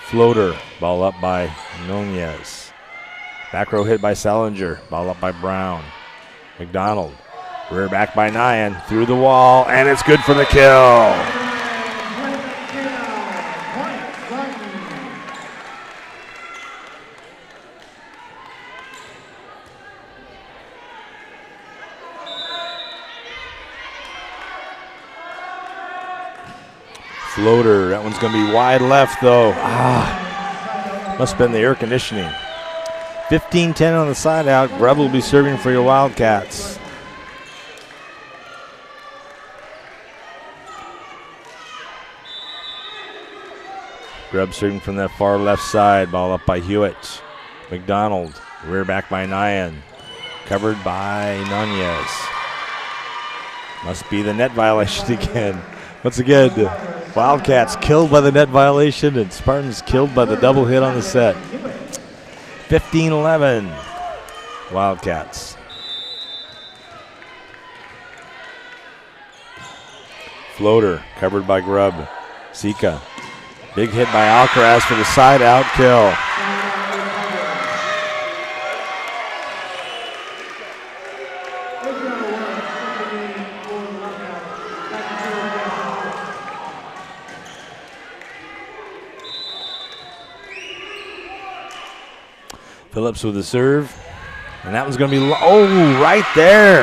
Floater, ball up by Nunez. Back row hit by Salinger, ball up by Brown. McDonald, rear back by Nyan, through the wall, and it's good for the kill. Floater, that one's going to be wide left though. Must have been the air conditioning. 15-10 on the side out. Grubb will be serving for your Wildcats. Grubb serving from that far left side. Ball up by Hewitt. McDonald, rear back by Nyan. Covered by Nunez. Must be the net violation again. Once again, Wildcats killed by the net violation and Spartans killed by the double hit on the set. 15-11, Wildcats. Floater, covered by Grubb. Sika, big hit by Alcaraz for the side out kill. Phillips with the serve. And that one's going to be, right there.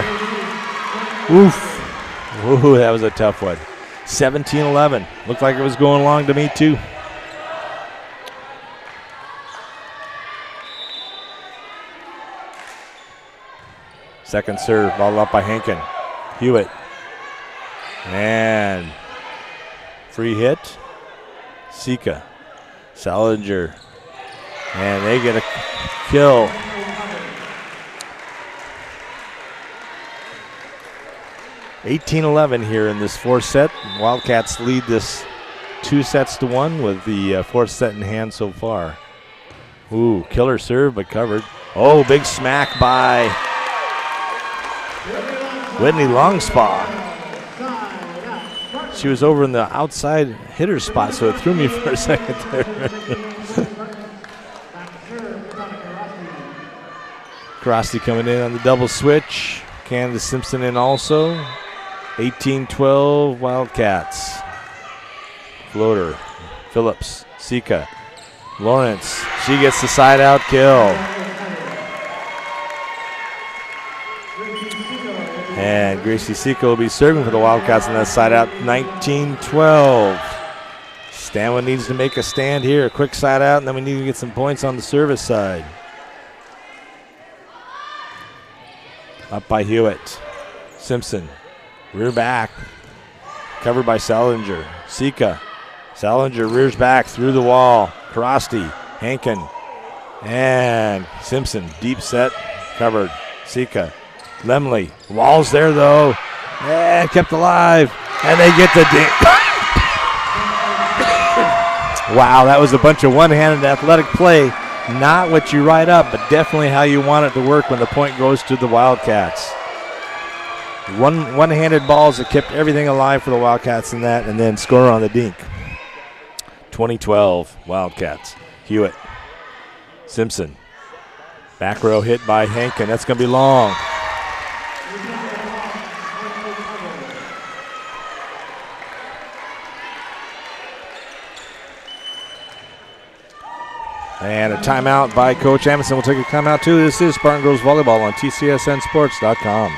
Oof. Ooh, that was a tough one. 17-11. Looked like it was going long to me, too. Second serve, ball up by Hankin. Hewitt. And free hit. Sika. Salinger. And they get a kill. (18-11) here in this fourth set. Wildcats lead this 2-1 with the fourth set in hand so far. Ooh, killer serve, but covered. Oh, big smack by Whitney Longspaw. She was over in the outside hitter spot, so it threw me for a second there. Krosty coming in on the double switch. Candace Simpson in also. 18-12 Wildcats. Floater. Phillips. Sika. Lawrence. She gets the side out kill. And Gracie Sika will be serving for the Wildcats on that side out. 19-12. Stanwood needs to make a stand here. A quick side out, and then we need to get some points on the service side. Up by Hewitt. Simpson. Rear back. Covered by Salinger. Sika. Salinger rears back through the wall. Krosty. Hankin. And Simpson. Deep set. Covered. Sika. Lemley. Wall's there though. And kept alive. And they get the Wow, that was a bunch of one-handed athletic play Not what you write up, but definitely how you want it to work when the point goes to the Wildcats. One-handed balls that kept everything alive for the Wildcats in that, and then score on the dink. 2012 Wildcats. Hewitt. Simpson. Back row hit by Hankin. That's going to be long. And a timeout by Coach Amundsen. We'll take a timeout too. This is Spartan Girls Volleyball on TCSNsports.com.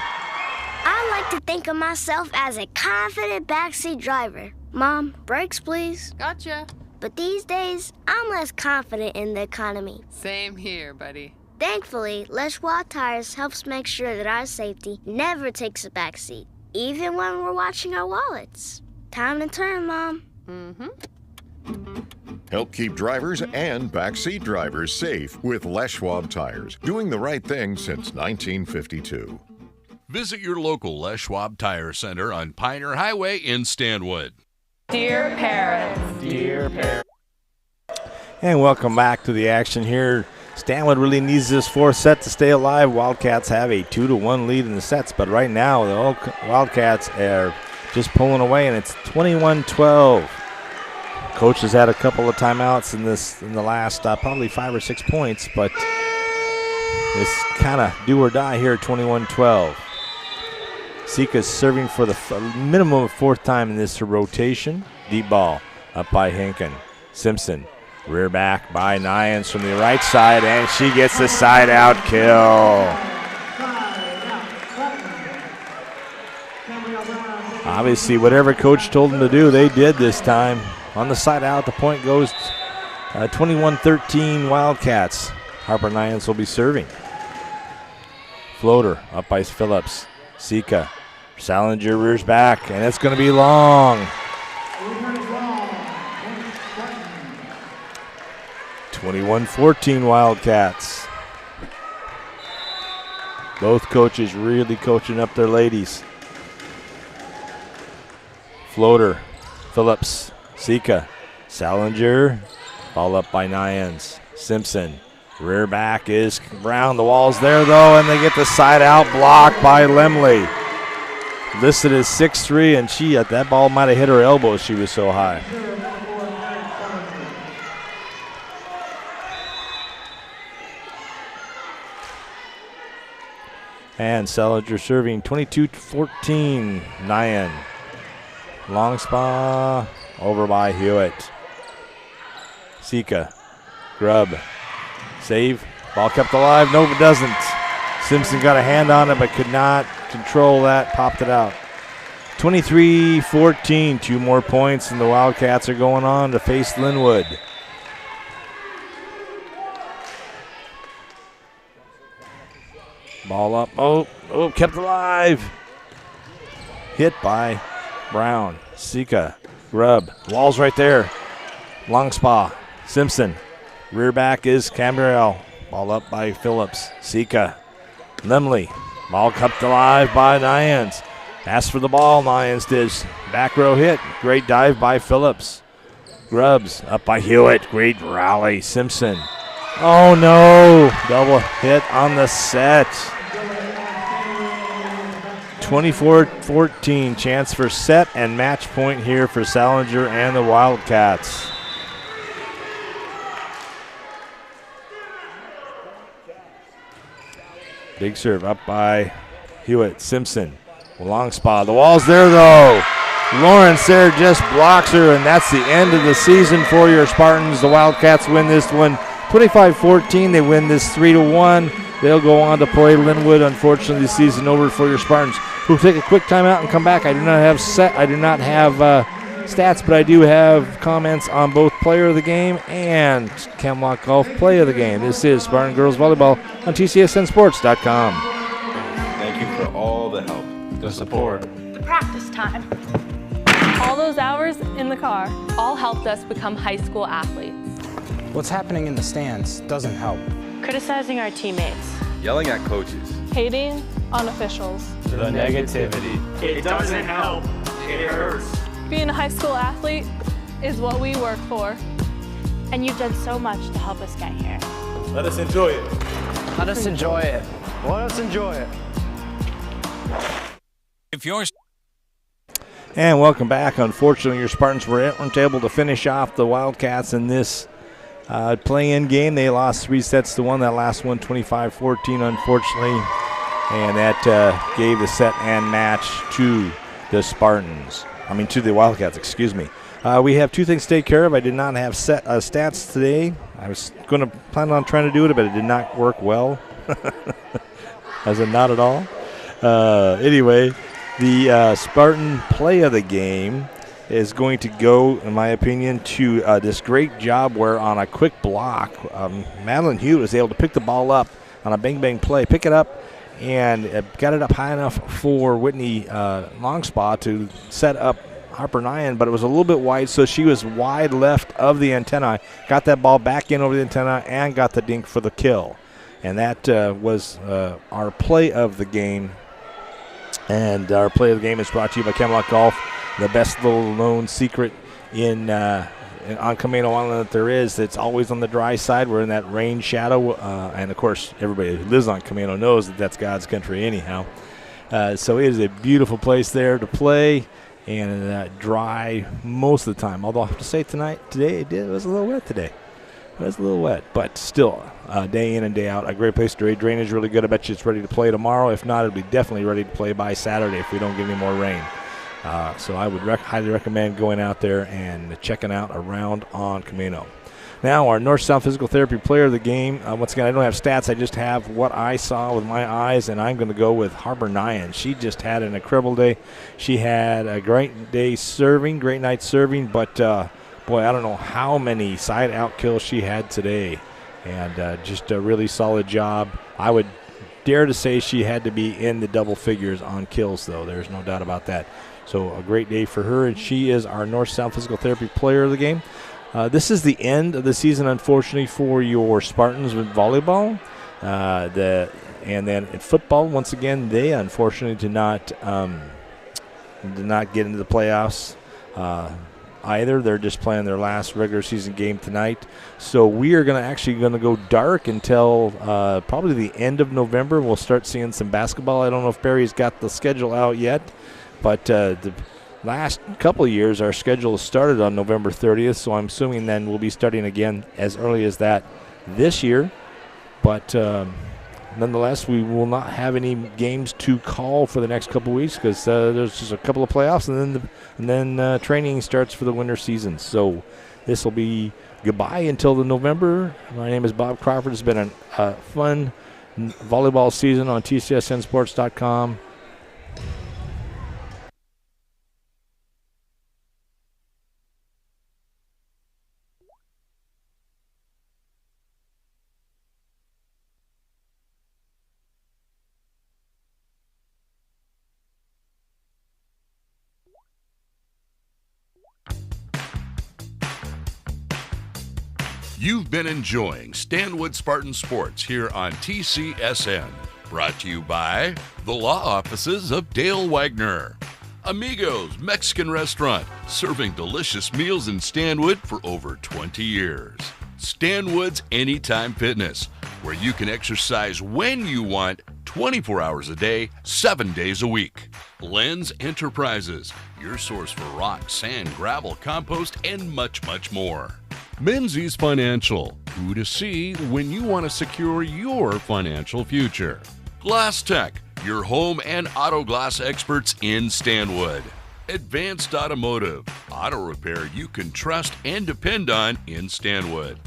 I like to think of myself as a confident backseat driver. Mom, brakes please. Gotcha. But these days, I'm less confident in the economy. Same here, buddy. Thankfully, Leschwa Tires helps make sure that our safety never takes a backseat, even when we're watching our wallets. Time to turn, Mom. Mm-hmm. Help keep drivers and backseat drivers safe with Les Schwab Tires, doing the right thing since 1952. Visit your local Les Schwab Tire Center on Pioneer Highway in Stanwood. Dear parents. Dear parents. And welcome back to the action here. Stanwood really needs this fourth set to stay alive. Wildcats have a 2-1 lead in the sets, but right now the Wildcats are just pulling away, and it's 21-12. Coach has had a couple of timeouts in the last probably 5 or 6 points, but it's kind of do or die here at 21-12. Sika's serving for the minimum of 4th time in this rotation. Deep ball up by Hankin. Simpson, rear back by Nyans from the right side, and she gets the side out kill. Obviously, whatever coach told them to do, they did this time. On the side out, the point goes 21-13 Wildcats. Harper Nyans will be serving. Floater up by Phillips. Sika. Salinger rears back, and it's going to be long. 21-14 Wildcats. Both coaches really coaching up their ladies. Floater. Phillips. Sika, Salinger, ball up by Nyans. Simpson, rear back is Brown. The wall's there though, and they get the side out block by Lemley. Listed as 6'3", and that ball might have hit her elbow. She was so high. And Salinger serving 22-14. Nyan, long spa. Over by Hewitt. Sika. Grubb. Save. Ball kept alive. No, it doesn't. Simpson got a hand on it but could not control that. Popped it out. 23-14. 2 more points, and the Wildcats are going on to face Linwood. Ball up. Oh, kept alive. Hit by Brown. Sika. Grubb. Wall's right there. Long spa. Simpson. Rear back is Camberell. Ball up by Phillips. Sika. Lemley. Ball kept alive by Nyans. Asked for the ball. Nyans did. Back row hit. Great dive by Phillips. Grubbs up by Hewitt. Great rally. Simpson. Oh no. Double hit on the set. 24-14, chance for set and match point here for Salinger and the Wildcats. Big serve up by Hewitt. Simpson, long spot. The wall's there though. Lawrence there just blocks her, and that's the end of the season for your Spartans. The Wildcats win this one 25-14. They win this 3-1. They'll go on to play Linwood. Unfortunately, the season over for your Spartans. We'll take a quick timeout and come back. I do not have stats, but I do have comments on both player of the game and Camelot Golf play of the game. This is Spartan Girls Volleyball on TCSNsports.com. Thank you for all the help, the support, the practice time. All those hours in the car. All helped us become high school athletes. What's happening in the stands doesn't help. Criticizing our teammates. Yelling at coaches. Hating on officials. The negativity. It doesn't help. It hurts. Being a high school athlete is what we work for. And you've done so much to help us get here. Let us enjoy it. Let us enjoy it. Let us enjoy it. If you're And welcome back. Unfortunately, your Spartans weren't able to finish off the Wildcats in this play-in game. They lost 3 sets to 1. That last one, 25-14, unfortunately. And that gave the set and match to the Spartans. To the Wildcats, excuse me. We have 2 things to take care of. I did not have stats today. I was going to plan on trying to do it, but it did not work well. As in not at all. Anyway, the Spartan play of the game is going to go, in my opinion, to this great job where on a quick block, Madeline Hewitt was able to pick the ball up on a bang-bang play, pick it up, and got it up high enough for Whitney Longspaw to set up Harper Nyan, but it was a little bit wide, so she was wide left of the antenna, got that ball back in over the antenna, and got the dink for the kill. And that was our play of the game. And our play of the game is brought to you by Camelot Golf, the best little known secret on Camino Island that there is. It's always on the dry side. We're in that rain shadow. And, of course, everybody who lives on Camino knows that that's God's country anyhow. So it is a beautiful place there to play and dry most of the time. Although I have to say today it was a little wet today. It was a little wet, but still, day in and day out, a great place to raid. Drainage is really good. I bet you it's ready to play tomorrow. If not, it'll be definitely ready to play by Saturday if we don't get any more rain. So I would highly recommend going out there and checking out a round on Camino. Now, our North-South Physical Therapy player of the game. Once again, I don't have stats. I just have what I saw with my eyes, and I'm going to go with Harper Nyan. She just had an incredible day. She had a great day serving, great night serving, but boy, I don't know how many side-out kills she had today, and just a really solid job. I would dare to say she had to be in the double figures on kills, though. There's no doubt about that. So a great day for her, and she is our North-South Physical Therapy player of the game. This is the end of the season, unfortunately, for your Spartans with volleyball. And then in football, once again, they unfortunately did not get into the playoffs either. They're just playing their last regular season game tonight. So we are going to go dark until probably the end of November. We'll start seeing some basketball. I don't know if Barry's got the schedule out yet, but the last couple of years our schedule started on November 30th, so I'm assuming then we'll be starting again as early as that this year. But nonetheless, we will not have any games to call for the next couple of weeks because there's just a couple of playoffs, and then training starts for the winter season. So this will be goodbye until the November. My name is Bob Crawford. It's been a fun volleyball season on TCSNsports.com. You've been enjoying Stanwood Spartan Sports here on TCSN. Brought to you by the law offices of Dale Wagner. Amigos Mexican Restaurant, serving delicious meals in Stanwood for over 20 years. Stanwood's Anytime Fitness, where you can exercise when you want, 24 hours a day, 7 days a week. Lens Enterprises, your source for rock, sand, gravel, compost, and much, much more. Menzies Financial, who to see when you want to secure your financial future. Glass Tech, your home and auto glass experts in Stanwood. Advanced Automotive, auto repair you can trust and depend on in Stanwood.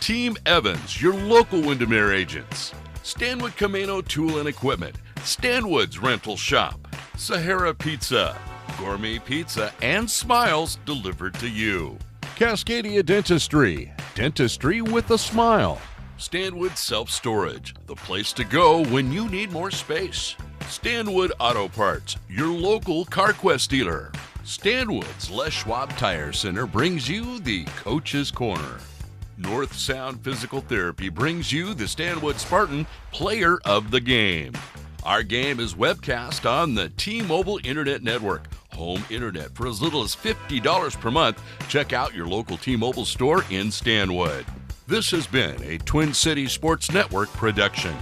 Team Evans, your local Windermere agents. Stanwood Camino Tool and Equipment, Stanwood's Rental Shop. Sahara Pizza, gourmet pizza and smiles delivered to you. Cascadia Dentistry, dentistry with a smile. Stanwood Self-Storage, the place to go when you need more space. Stanwood Auto Parts, your local CarQuest dealer. Stanwood's Les Schwab Tire Center brings you the Coach's Corner. North Sound Physical Therapy brings you the Stanwood Spartan Player of the Game. Our game is webcast on the T-Mobile Internet Network. Home internet for as little as $50 per month. Check out your local T-Mobile store in Stanwood. This has been a Twin Cities Sports Network production.